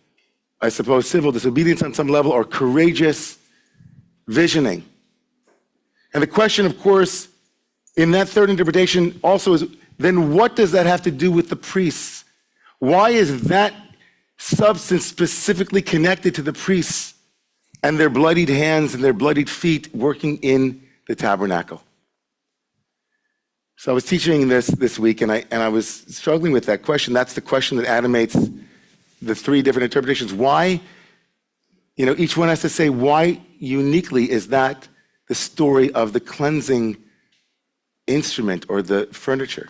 Speaker 3: disobedience on some level, or courageous visioning. And the question, of course, in that third interpretation also is, then what does that have to do with the priests? Why is that substance specifically connected to the priests and their bloodied hands and their bloodied feet working in the tabernacle? So I was teaching this week, and I was struggling with that question. That's the question that animates the three different interpretations. Why, each one has to say, why uniquely is that the story of the cleansing instrument or the furniture?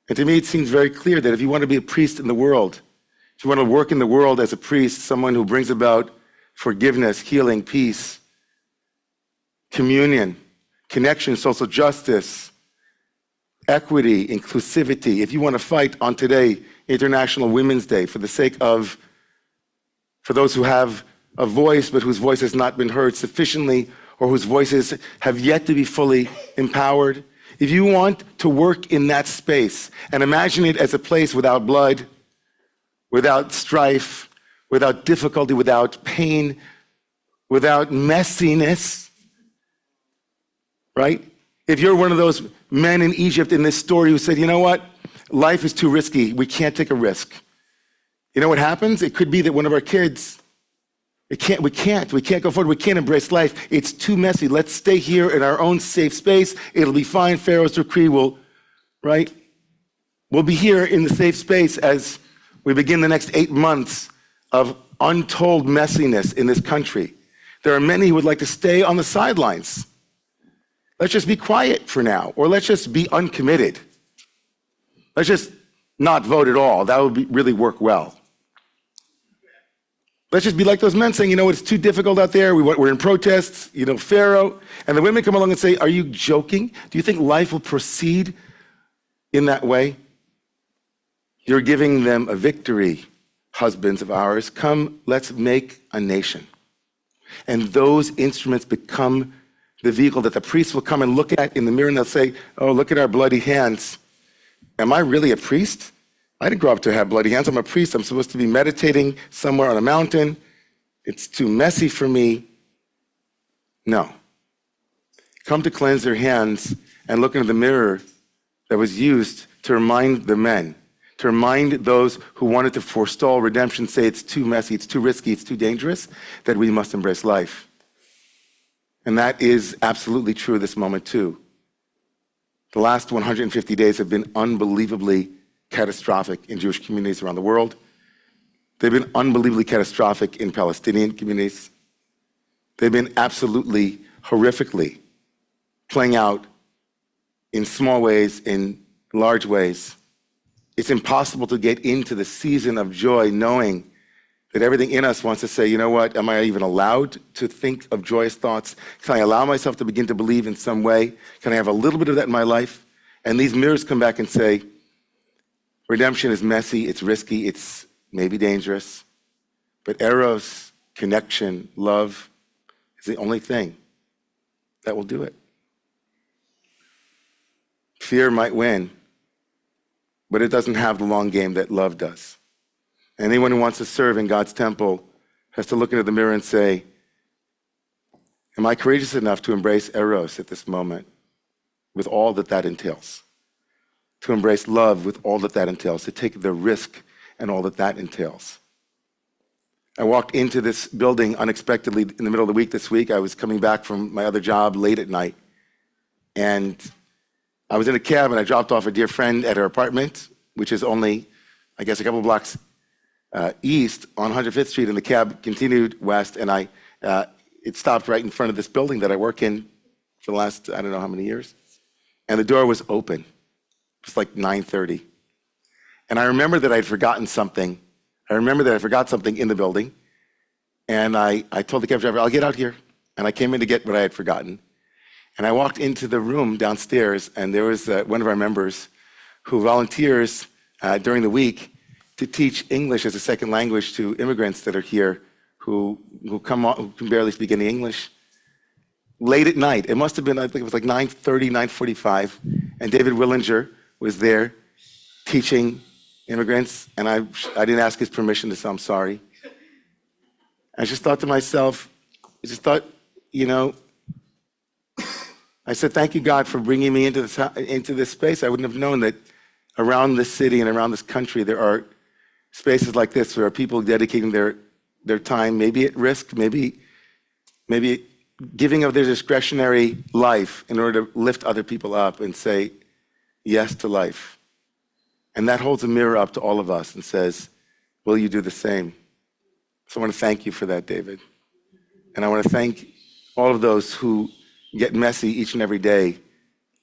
Speaker 3: And to me, it seems very clear that if you want to be a priest in the world, if you want to work in the world as a priest, someone who brings about forgiveness, healing, peace, communion, connection, social justice, equity, inclusivity, if you want to fight on today, International Women's Day, for those who have a voice but whose voice has not been heard sufficiently, or whose voices have yet to be fully empowered, if you want to work in that space and imagine it as a place without blood, without strife, without difficulty, without pain, without messiness, right? If you're one of those men in Egypt in this story who said, you know what, life is too risky, we can't take a risk. You know what happens? It could be that one of our kids, we can't go forward, we can't embrace life, it's too messy, let's stay here in our own safe space, it'll be fine, Pharaoh's decree will, right? We'll be here in the safe space as we begin the next 8 months of untold messiness in this country. There are many who would like to stay on the sidelines. Let's just be quiet for now, or let's just be uncommitted. Let's just not vote at all. That would really work well. Let's just be like those men saying, it's too difficult out there. We're in protests, Pharaoh. And the women come along and say, are you joking? Do you think life will proceed in that way? You're giving them a victory, husbands of ours. Come, let's make a nation. And those instruments become the vehicle that the priests will come and look at in the mirror, and they'll say, oh, look at our bloody hands. Am I really a priest? I didn't grow up to have bloody hands. I'm a priest. I'm supposed to be meditating somewhere on a mountain. It's too messy for me. No. Come to cleanse their hands and look into the mirror that was used to remind the men, to remind those who wanted to forestall redemption, say it's too messy, it's too risky, it's too dangerous, that we must embrace life. And that is absolutely true this moment too. The last 150 days have been unbelievably catastrophic in Jewish communities around the world. They've been unbelievably catastrophic in Palestinian communities. They've been absolutely horrifically playing out in small ways, in large ways. It's impossible to get into the season of joy knowing that everything in us wants to say, you know what, am I even allowed to think of joyous thoughts? Can I allow myself to begin to believe in some way? Can I have a little bit of that in my life? And these mirrors come back and say, redemption is messy, it's risky, it's maybe dangerous, but eros, connection, love, is the only thing that will do it. Fear might win, but it doesn't have the long game that love does. Anyone who wants to serve in God's temple has to look into the mirror and say, am I courageous enough to embrace eros at this moment with all that that entails? To embrace love with all that that entails, to take the risk and all that that entails. I walked into this building unexpectedly in the middle of the week this week. I was coming back from my other job late at night, and I was in a cab and I dropped off a dear friend at her apartment, which is only, I guess, a couple blocks east on 105th Street, and the cab continued west, and it stopped right in front of this building that I work in for the last, I don't know how many years, and the door was open. It was like 9:30. And I remember that I'd forgotten something. I remember that I forgot something in the building, and I told the cab driver, I'll get out here, and I came in to get what I had forgotten. And I walked into the room downstairs, and there was one of our members who volunteers during the week to teach English as a second language to immigrants that are here who can barely speak any English. Late at night, it must have been, I think it was like 9:30, 9:45, and David Willinger was there teaching immigrants, and I didn't ask his permission to say I'm sorry. I just thought to myself, I said, thank you, God, for bringing me into this space. I wouldn't have known that
Speaker 1: around this city and around this country, there are spaces like this where people dedicating their time, maybe at risk, maybe giving of their discretionary life in order to lift other people up and say yes to life. And that holds a mirror up to all of us and says, will you do the same? So I want to thank you for that, David. And I want to thank all of those who get messy each and every day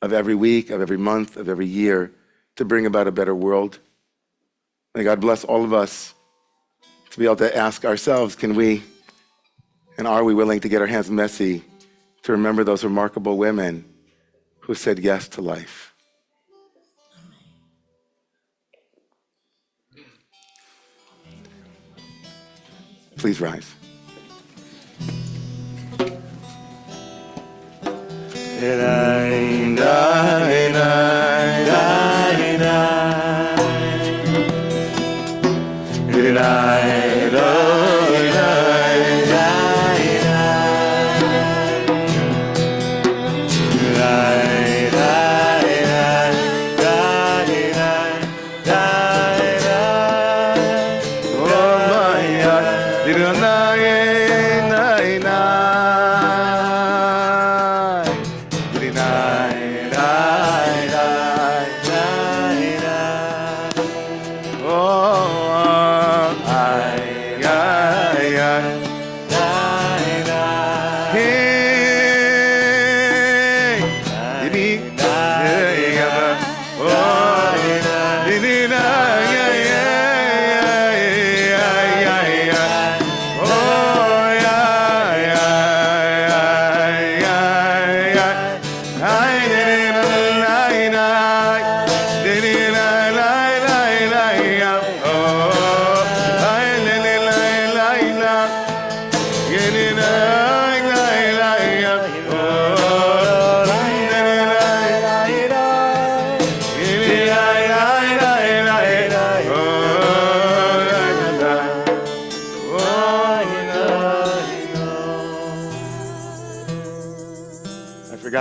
Speaker 1: of every week, of every month, of every year to bring about a better world. May God bless all of us to be able to ask ourselves, can we and are we willing to get our hands messy to remember those remarkable women who said yes to life? Please rise.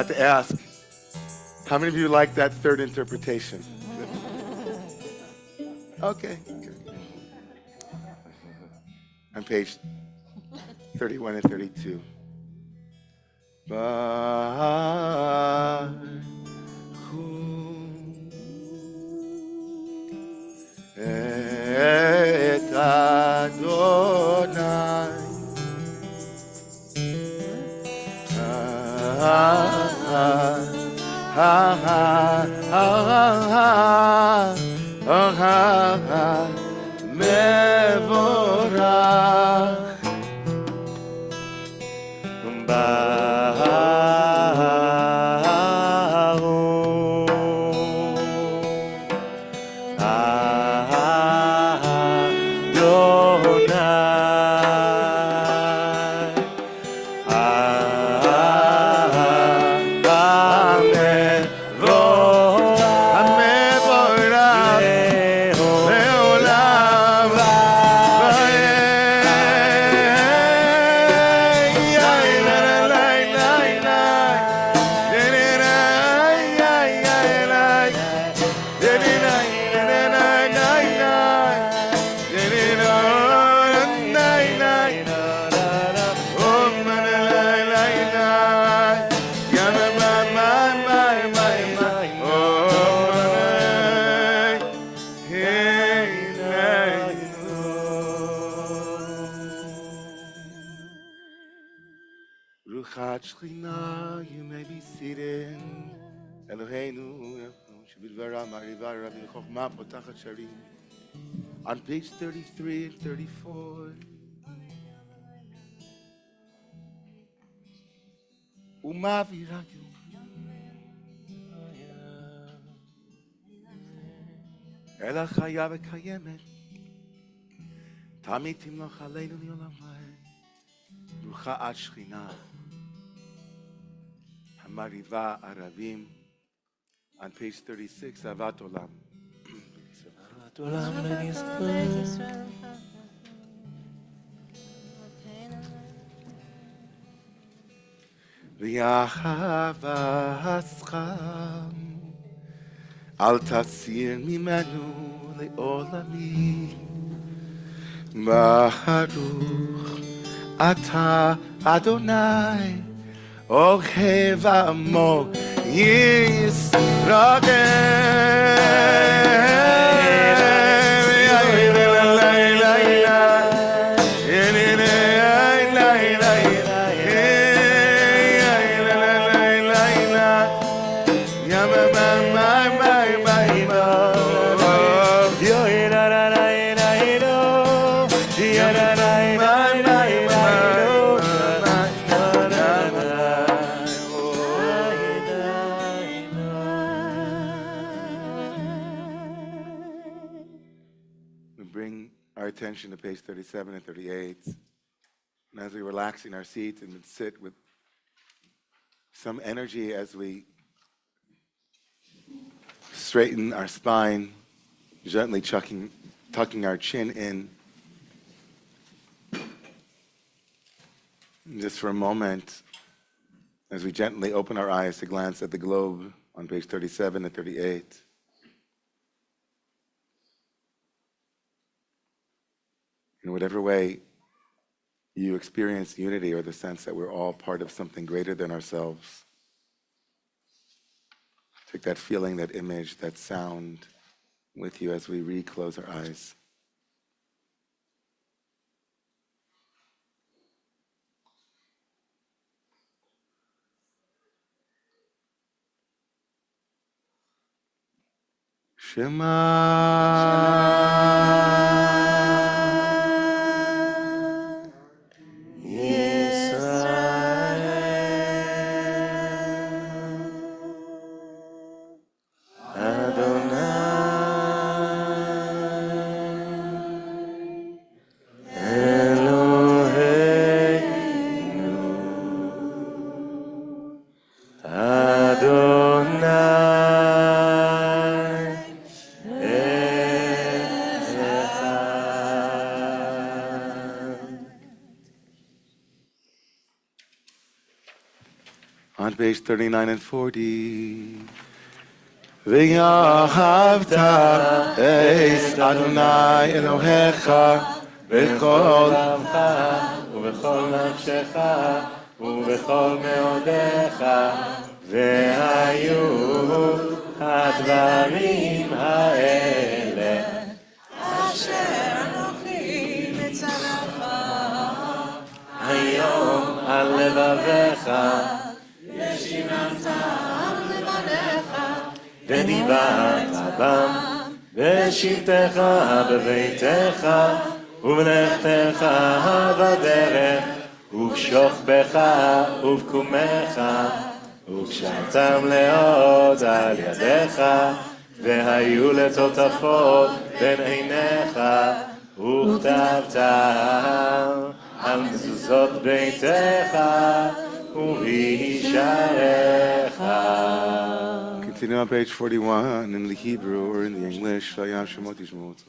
Speaker 1: To ask, how many of you like that third interpretation? Okay. On page 31 and 32. Et Adonai You may be seated. On page 33 and 34. אלא חיה וקיימת, תמיד תמלוך עלינו לעולם ועד. ברוכה את שכינה, המרהיבה ערבים. On page 36, אהבת עולם. אהבת עולם בן ישראל. ויחבסך
Speaker 3: אל תסיר ממנו לעולמי. ברוך אתה אדוני אוהב עמו ישראל. Attention to page 37 and 38. And as we relax in our seats and sit with some energy as we straighten our spine, gently tucking our chin in. And just for a moment, as we gently open our eyes to glance at the globe on page 37 and 38. In whatever way you experience unity or the sense that we're all part of something greater than ourselves, take that feeling, that image, that sound with you as we reclose our eyes. Shema. On page 39 and 40. V'yahavta es Adonai Elohecha b'chol
Speaker 2: לבבך ובכל נפשך ובכל מאודיך, והיו הדברים האלה אשר אנוכי מצווך היום על לבביך, ושיננתם לבניך, ודיברת בם בשבתך בביתך ובלכתך בדרך ובשוכבך ובקומך, וקשרתם לעוד על ידיך, והיו לטוטפות בין עיניך, וכתבתם על מזוזות ביתך ובישעריך.
Speaker 3: Continue on page 41 in the Hebrew or in the English. Vayam Shemot Yishmot.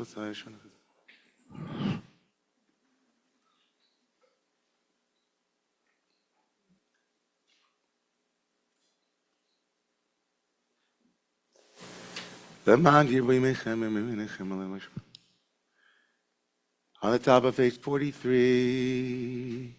Speaker 3: On the top of page 43.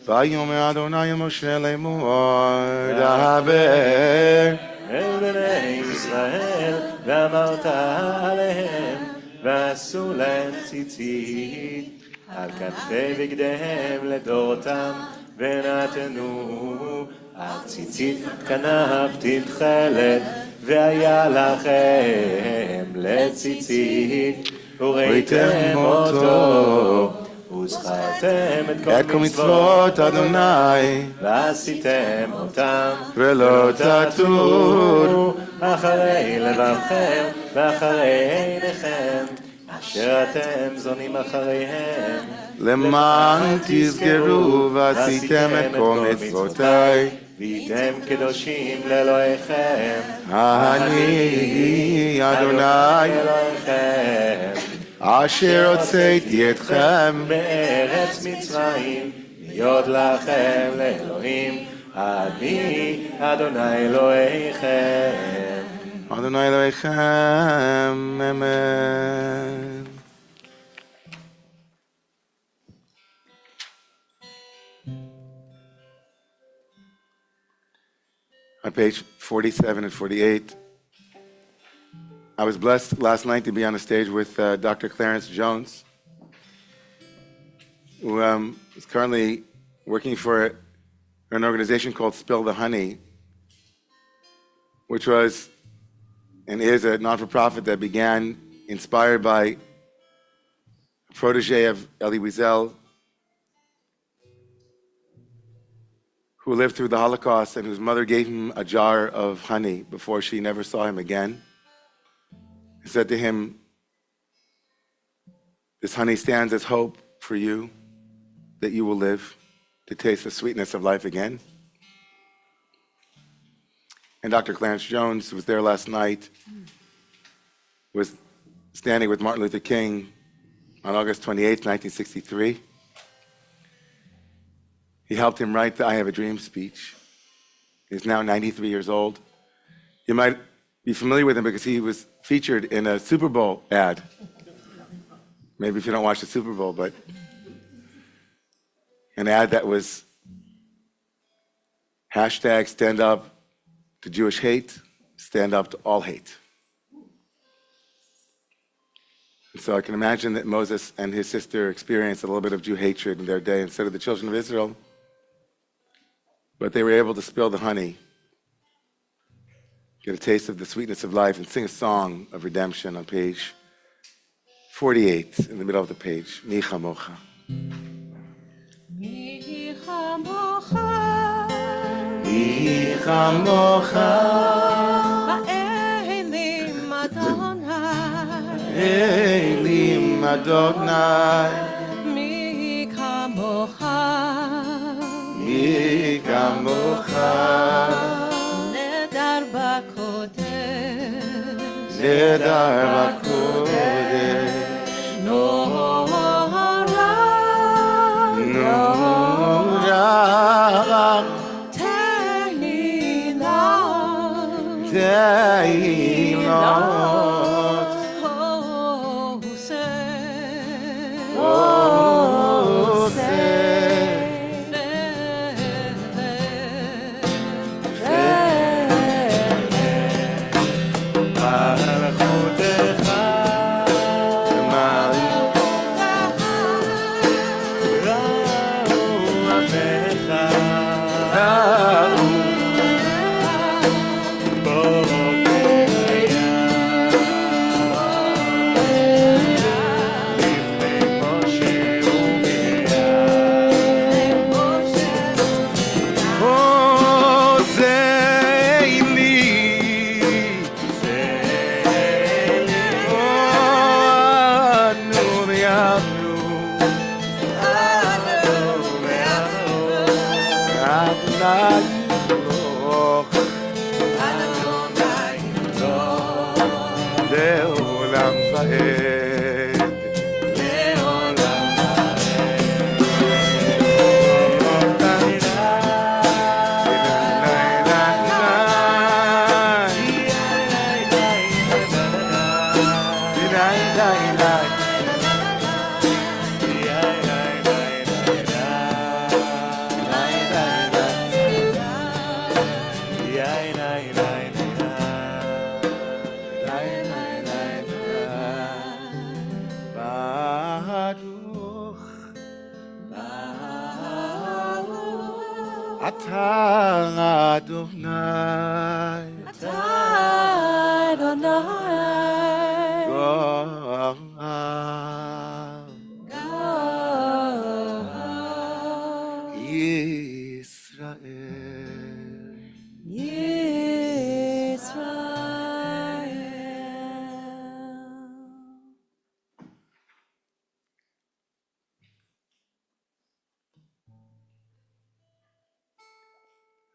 Speaker 3: Vayomer Adonai Moshe Lemor Daber
Speaker 2: אל בני ישראל ואמרת עליהם ועשו להם ציצית על כנפי בגדיהם לדורותם ונתנו על ציצית כנף תתכלת והיה לכם לציצית וראיתם אותו וזכרתם את כל מצוות אדוני ועשיתם אותם ולא תטורו אחרי לבבכם ואחרי עיניכם אשר אתם זונים אחריהם
Speaker 3: למען תזכרו ועשיתם את כל מצוותיי
Speaker 2: והייתם קדושים לאלוהיכם
Speaker 3: אני אדוני
Speaker 2: אלוהיכם
Speaker 3: אשר הוצאתי אתכם
Speaker 2: בארץ מצרים להיות לכם לאלוהים אני אדוני אלוהיכם
Speaker 3: Adonai Elohechem, Amen. On page 47 and 48, I was blessed last night to be on a stage with Dr. Clarence Jones, who is currently working for an organization called Spill the Honey, which was and is a non-for-profit that began inspired by a protege of Elie Wiesel, who lived through the Holocaust and whose mother gave him a jar of honey before she never saw him again. He said to him, "This honey stands as hope for you, that you will live to taste the sweetness of life again." And Dr. Clarence Jones, who was there last night, was standing with Martin Luther King on August 28, 1963. He helped him write the I Have a Dream speech. He's now 93 years old. You might be familiar with him because he was featured in a Super Bowl ad. Maybe if you don't watch the Super Bowl, but an ad that was hashtag stand up to Jewish hate, stand up to all hate. And so I can imagine that Moses and his sister experienced a little bit of Jew hatred in their day instead of the children of Israel, but they were able to spill the honey, get a taste of the sweetness of life, and sing a song of redemption on page 48 in the middle of the page. Mi chamocha.
Speaker 9: Mi chamocha.
Speaker 3: Mi chamocha.
Speaker 9: Ba'elim Adonai.
Speaker 3: Elim Adonai.
Speaker 9: Mi kamocha.
Speaker 3: Mi kamocha.
Speaker 9: Nedar b'kodesh.
Speaker 3: Nedar b'kodesh.
Speaker 9: Nora.
Speaker 3: Nora. Tehilot.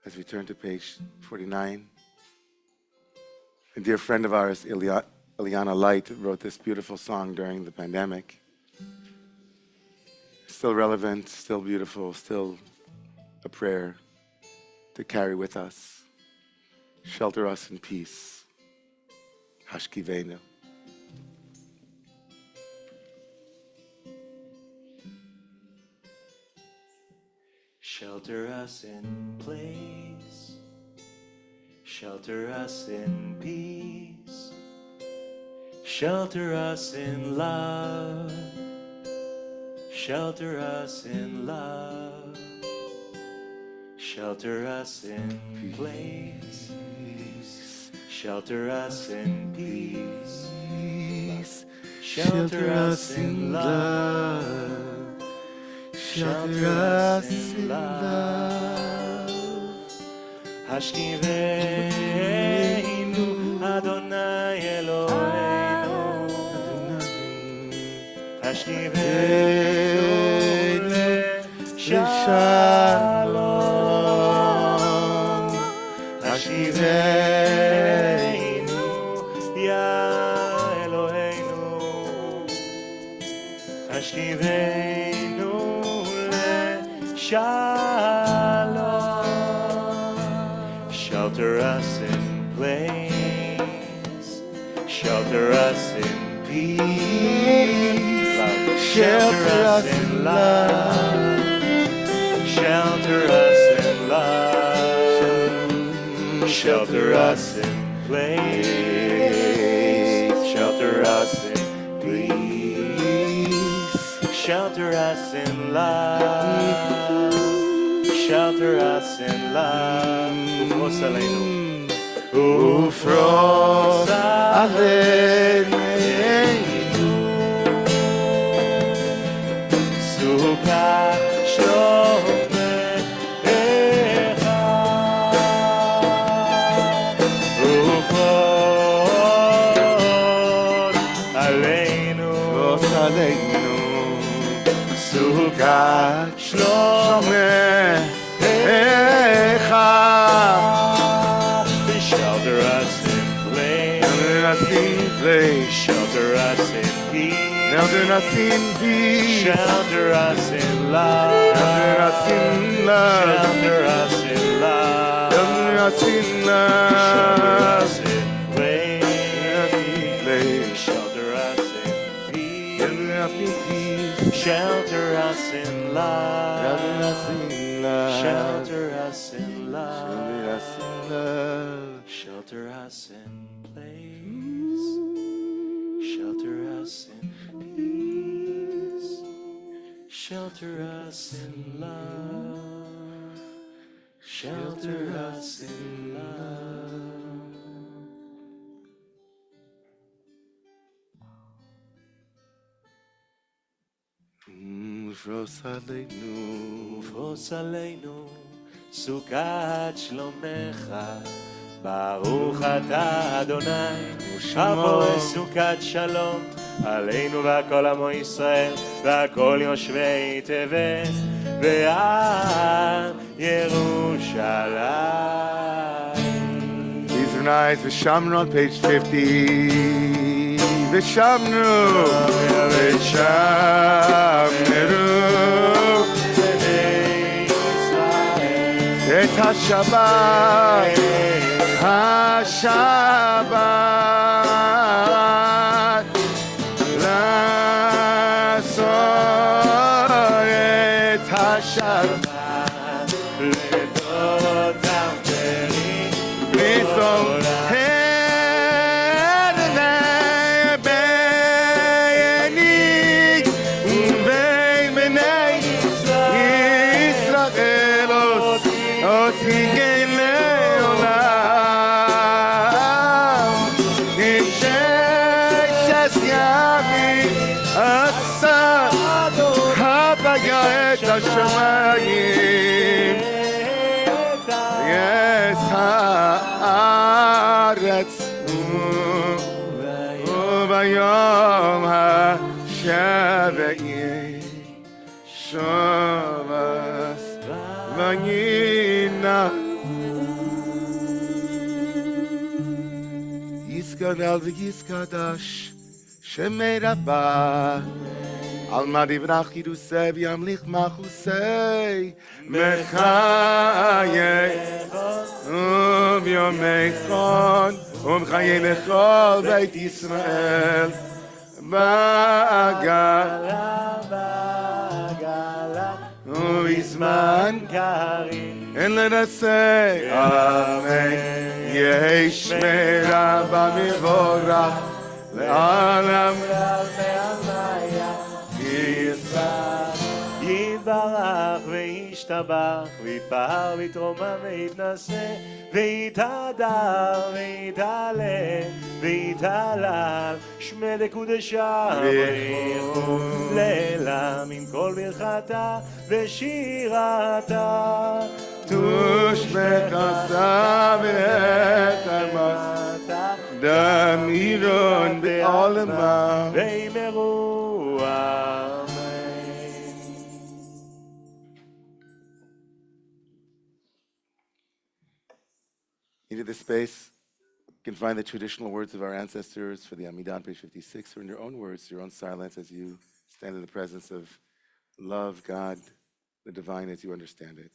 Speaker 3: As we turn to page 49, a dear friend of ours, Ileana Light, wrote this beautiful song during the pandemic. Still relevant, still beautiful, still a prayer to carry with us. Shelter us in peace. Hashkivenu.
Speaker 2: Shelter us in place, shelter us in peace, shelter us in love, shelter us in love, shelter us in place, shelter us in peace, shelter us in love. Shelter us in love. Hashkivenu Adonai Eloheinu. Hashkivenu shalom. Hashkivenu Ya Eloheinu. Hashkivenu shalom. Shelter us in place, shelter us in peace, shelter us in love, shelter us in love, shelter us in place, shelter us in peace, shelter us in love. Shelter us in love. Ufros aleinu.
Speaker 3: Ufros aleinu.
Speaker 2: Sukkah shlomecha. Ufros aleinu.
Speaker 3: Ufros aleinu.
Speaker 2: Sukkah shlomecha. Shelter us in place, shelter us in peace,
Speaker 3: shelter us in peace,
Speaker 2: shelter us in love,
Speaker 3: shelter us in love,
Speaker 2: shelter us in love,
Speaker 3: shelter us in love,
Speaker 2: shelter us in place, shelter us in peace, shelter us in love, shelter us in love, shelter us in place, shelter us in peace, shelter us in love, shelter us in love.
Speaker 3: Ufros aleinu,
Speaker 2: ufros aleinu, Sukkat shlomecha. Baruch ata Adonai, הבורא סוכת שלום, עלינו והכל עמו ישראל, והכל יושבי טבת, ועל ירושלים.
Speaker 3: These are nice. V'shamnu on page 50. V'shamnu, v'shamnu. את השבת, השבת, לעשות את השבת,
Speaker 2: לדוד תחתרי,
Speaker 3: לסוף השמיים יש הארץ וביום השביעי שובס וינח יסגדל ויסקדש שמי רבה Alma divrach kirusei v'yamlich machusei Mechaye יומייכון ומחיי לכל בית ישראל בעגלה ובזמן
Speaker 2: קריב
Speaker 3: אין לנשא אמן יהי שמרה במבורך לעולם
Speaker 2: יתברך וישתבח ויתפאר ויתרומם ויתנשא ויתהדר ויתעלה ויתהלל שמי דקודשה בריחו לעילם עם כל ברכתה ושירתה
Speaker 3: תוש בחסה והחמאס דמירון בעולמה
Speaker 2: וימרו אמן.
Speaker 1: Into this space, you can find the traditional words of our ancestors for the Amidah on page 56, or in your own words, your own silence, as you stand in the presence of love, God, the divine as you understand it.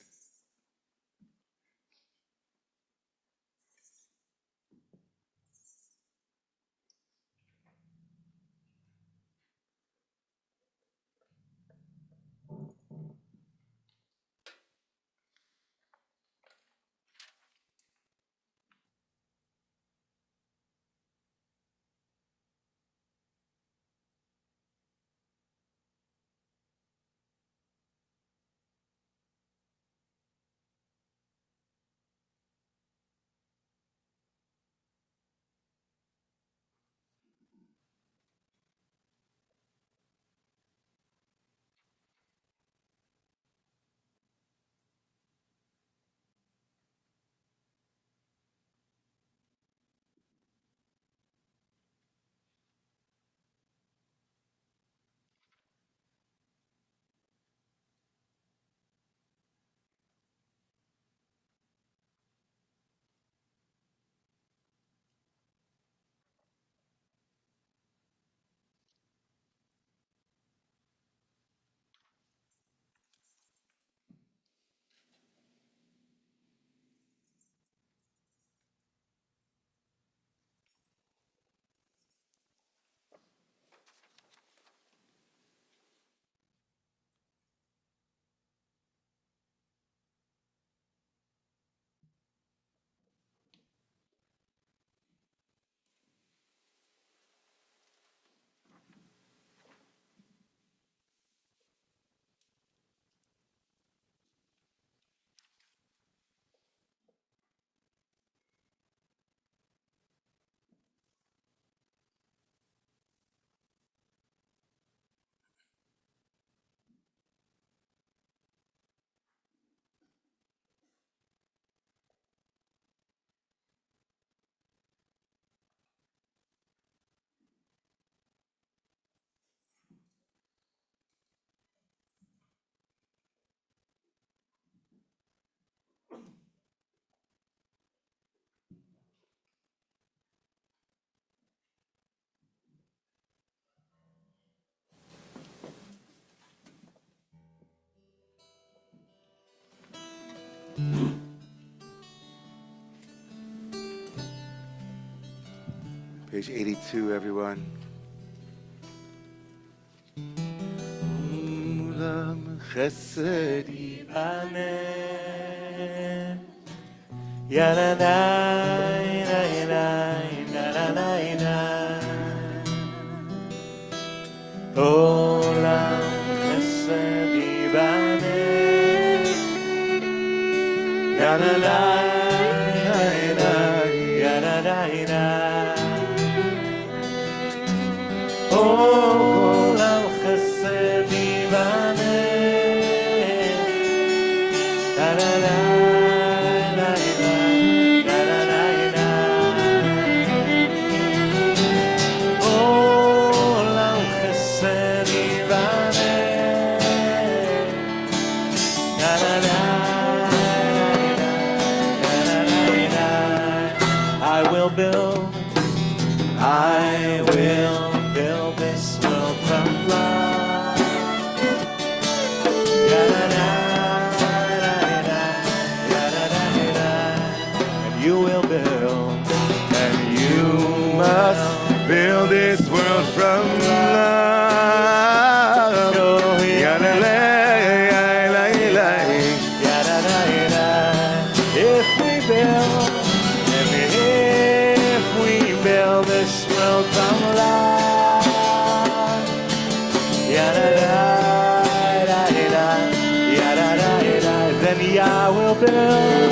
Speaker 1: Page 82, everyone.
Speaker 2: חסדי בנה יאנה ניי ניי ניי ניי ניי עולם חסדי בנה יאנה ניי ניי ניי יאנה ניי ניי עולם חסדי בנה you will build, and you
Speaker 3: must build this world from love.
Speaker 2: If we build, and if we build this world from love, then Yah will build,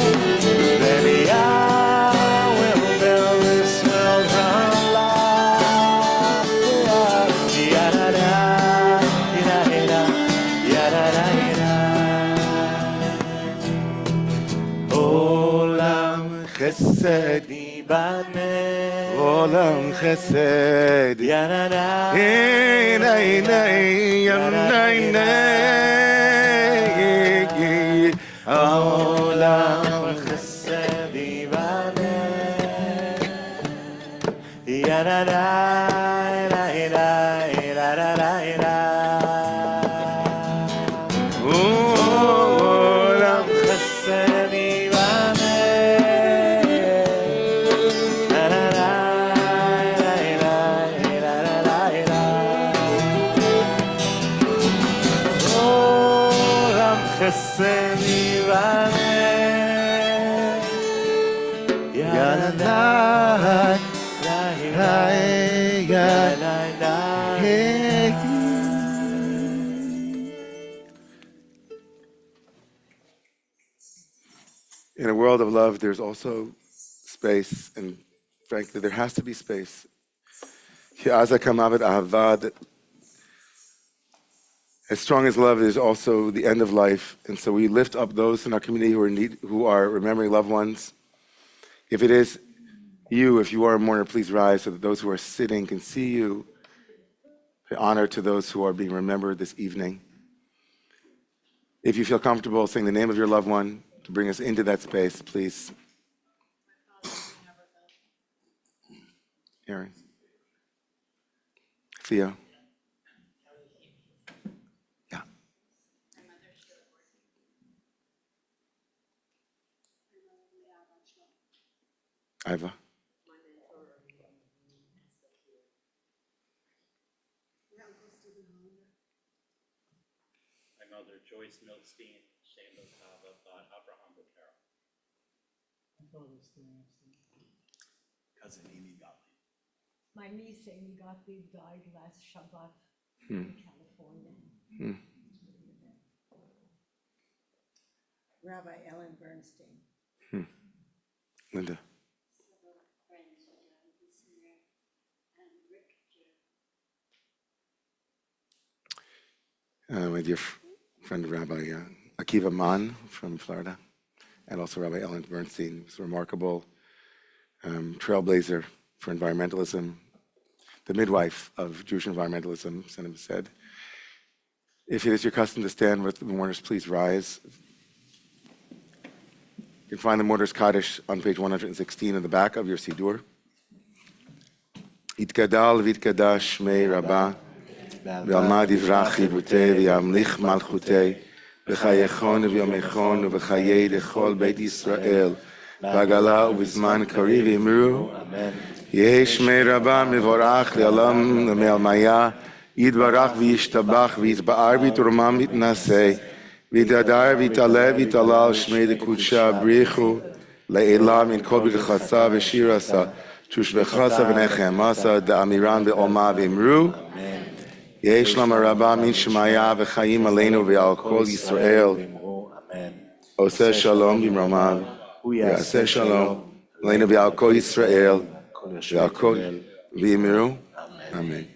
Speaker 2: then Yah will build this world from love. Olam chesed yibaneh,
Speaker 3: Olam chesed,
Speaker 2: Olam chesed Olam chesed
Speaker 3: In a world of love, there's also space, and frankly, there has to be space. As strong as love is also the end of life, and so we lift up those in our community who are remembering loved ones. If it is you, if you are a mourner, please rise so that those who are sitting can see you. Pay honor to those who are being remembered this evening. If you feel comfortable saying the name of your loved one to bring us into that space, please. Aaron. Theo. Yeah. Iva.
Speaker 11: My mother, Joyce Milstein, Shema Kava, Bad Abraham Butera.
Speaker 6: Cousin Amy Gottlieb.
Speaker 9: My niece Amy Gottlieb died last Shabbat in California. Rabbi Ellen Bernstein.
Speaker 3: Linda. My dear friend Rabbi Akiva Mann from Florida, and also Rabbi Ellen Bernstein, who's a remarkable trailblazer for environmentalism, the midwife of Jewish environmentalism, Senem said. If it is your custom to stand with the mourners, please rise. You can find the Mourner's Kaddish on page 116 in the back of your Siddur. Yitkadal v'yitkadash shmei Rabbah, v'almad yivrach chibutei v'yamlich malchutei, v'chayechon v'yomechon v'chayei dechol beit Yisrael, v'agala u'bizman kariv imru. Yehi shmei Rabbah mivorach le'olam me'almaya, yitbarach v'yishtabach v'yitba'ar v'yiturmam v'yitnasei, v'yitadar v'yitaleh v'yitalal shmei dekudshah brichu, le'elam in kol b'chasa v'shirasa, tushbechasa v'nechemasa da'amiran v'olma v'imru. Yehi shlom Rabbah min shemaya v'chayim aleinu v'al kol Yisrael. Oseh shalom b'mromav, v'yaseh shalom aleinu v'al kol Yisrael, v'al kol v'imru. Amen.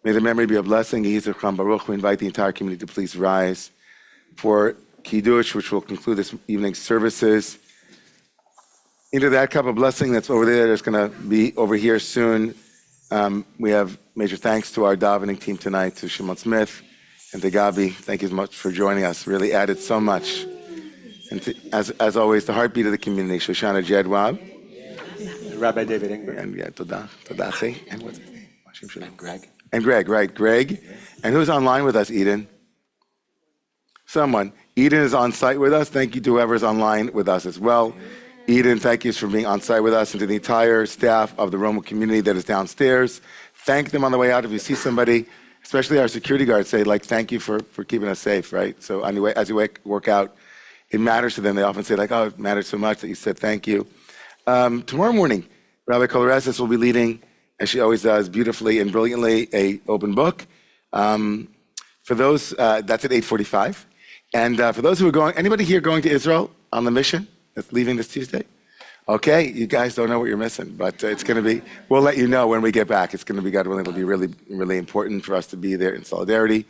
Speaker 3: May the memory be a blessing. Yeh Zichram Baruch. We invite the entire community to please rise for Kiddush, which will conclude this evening's services. Into that cup of blessing that's over there, that's going to be over here soon. We have major thanks to our davening team tonight, to Shimon Smith and to Gabi. Thank you so much for joining us. Really added so much. And to, as always, the heartbeat of the community, Shoshana Jedwab.
Speaker 10: Rabbi David Ingber.
Speaker 3: And yeah, Todah Achi. And what's his name?
Speaker 10: And Greg.
Speaker 3: And Greg, right, Greg. And who's online with us, Eden? Someone. Eden is on site with us. Thank you to whoever's online with us as well. Eden, thank you for being on site with us, and to the entire staff of the Romemu community that is downstairs. Thank them on the way out. If you see somebody, especially our security guards, say, like, thank you for keeping us safe, right? So anyway, as you work out, it matters to them. They often say, like, oh, it matters so much that you said thank you. Tomorrow morning, Rabbi Koloresis will be leading, as she always does, beautifully and brilliantly, a open book. For those, that's at 8:45. And for those who are going, anybody here going to Israel on the mission that's leaving this Tuesday? Okay, you guys don't know what you're missing, but it's going to be, we'll let you know when we get back. It's going to be, God willing, it'll be really, really important for us to be there in solidarity.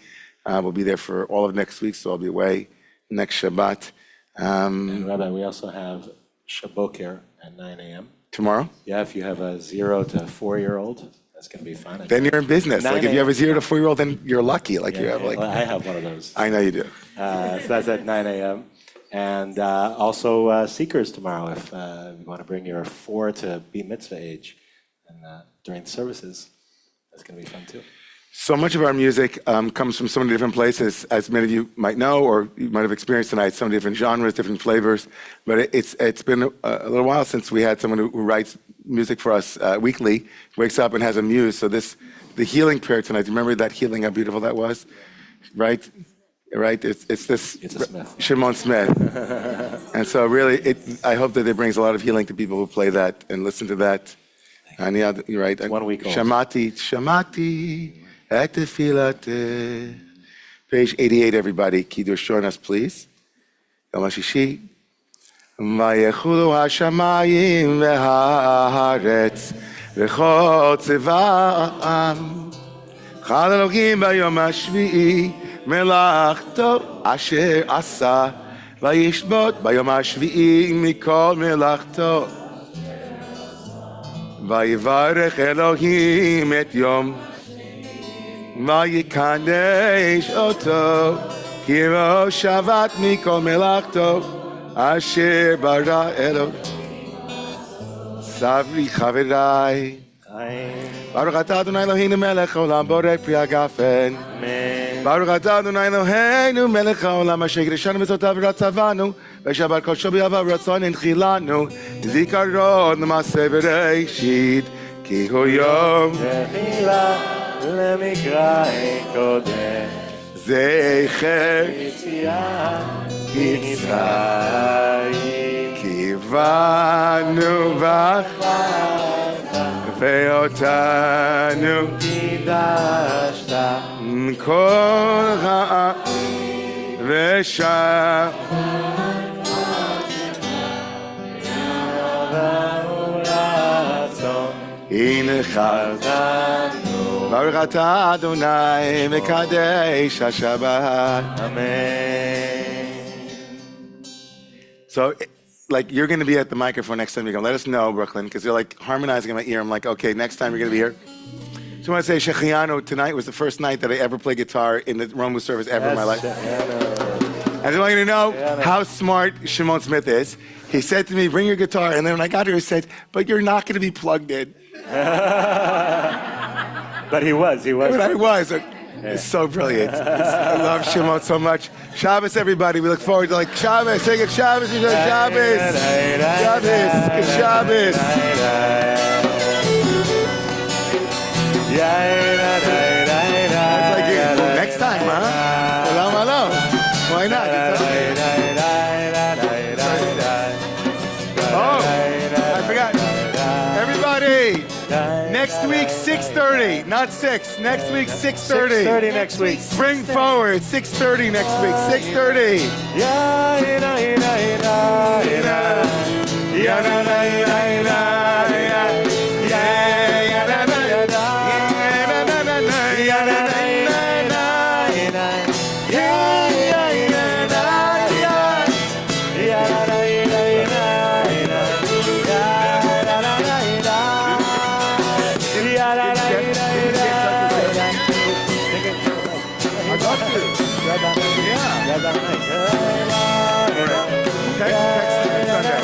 Speaker 3: We'll be there for all of next week, so I'll be away next Shabbat.
Speaker 10: And Rabbi, we also have Shaboker at 9 a.m.
Speaker 3: Tomorrow?
Speaker 10: Yeah, if you have a 0 to 4-year-old, that's going to be fun.
Speaker 3: Then you're in business. Like if you have a 0 to 4-year-old, then you're lucky. Like you have like.
Speaker 10: Well, I have one of those.
Speaker 3: I know you do.
Speaker 10: So that's at 9 a.m. And also Seekers tomorrow, if you want to bring your 4 to be mitzvah age, and during the services, that's going to be fun too.
Speaker 3: So much of our music comes from so many different places, as many of you might know, or you might have experienced tonight, some different genres, different flavors. But it's been a little while since we had someone who writes music for us weekly, wakes up and has a muse. So the healing prayer tonight, do you remember that healing, how beautiful that was? Right? Right? It's this
Speaker 10: Smith.
Speaker 3: Shimon Smith. And so really, I hope that it brings a lot of healing to people who play that and listen to that. And yeah, you're right.
Speaker 10: 1 week old.
Speaker 3: Shamati. At the filat, page 88, everybody. Kiddush, join us, please. Yom HaShishi. Vayechulu hashamayim v'haaretz v'chol tziva'am chal Elohim bayom hashvi'i melachto asher asa vayishbot bayom hashvi'i mikol melachto vayivarech Elohim et yom Vayikadesh oto kiro shavat mikol melachto asher bara elo savri chaverai Baruch atah Adonai Eloheinu melech haolam borei pri hagafen Baruch atah Adonai Eloheinu melech haolam asher kiddushanu mitzvotav v'ratzavanu v'shabar kol shel b'yavav ratzon enchilanu zikaron l'maseh bereishit ki hu yom
Speaker 2: למקרא קודם
Speaker 3: זכר
Speaker 2: יציאת
Speaker 3: מצרים קיוונו בך ואותנו
Speaker 2: קידשת
Speaker 3: כל רעה ושם הנך Baruch atah Adonai mekadesh haShabbat.
Speaker 2: Amen.
Speaker 3: So, like, you're going to be at the microphone next time you come. Let us know, Brooklyn, because you're like harmonizing in my ear. I'm like, okay, next time you're going to be here. So I want to say, Shechianu, tonight was the first night that I ever played guitar in the Romemu service ever in my life. I just want you to know how smart Shimon Smith is. He said to me, bring your guitar. And then when I got here, he said, but you're not going to be plugged in.
Speaker 10: But he was.
Speaker 3: But I was. It's so brilliant. I love Shimon so much. Shabbos, everybody. We look forward to like Shabbos. Say good Shabbos. You know, Shabbos. Shabbos. Good Shabbos. It's like, next time, huh? Hello. Why not? Oh, I forgot. Everybody. Next week, 6:30, not 6. Next week, 6:30.
Speaker 2: 6:30 next week.
Speaker 3: Spring forward, 6:30 next week, 6:30. Text me on Sunday.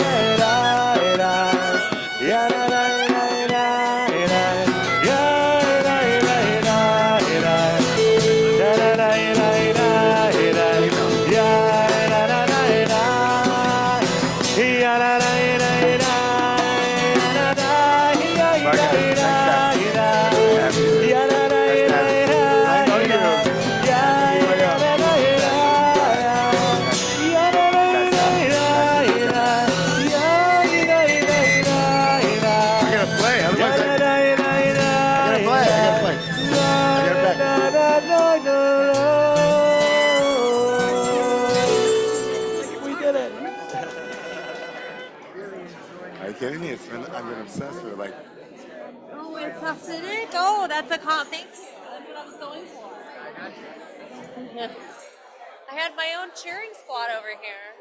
Speaker 1: Are you kidding me? I've been obsessed with it. Like,
Speaker 5: Oh, it's acidic? Oh, that's a call. Thank you. That's what I was going for. I had my own cheering squad over here.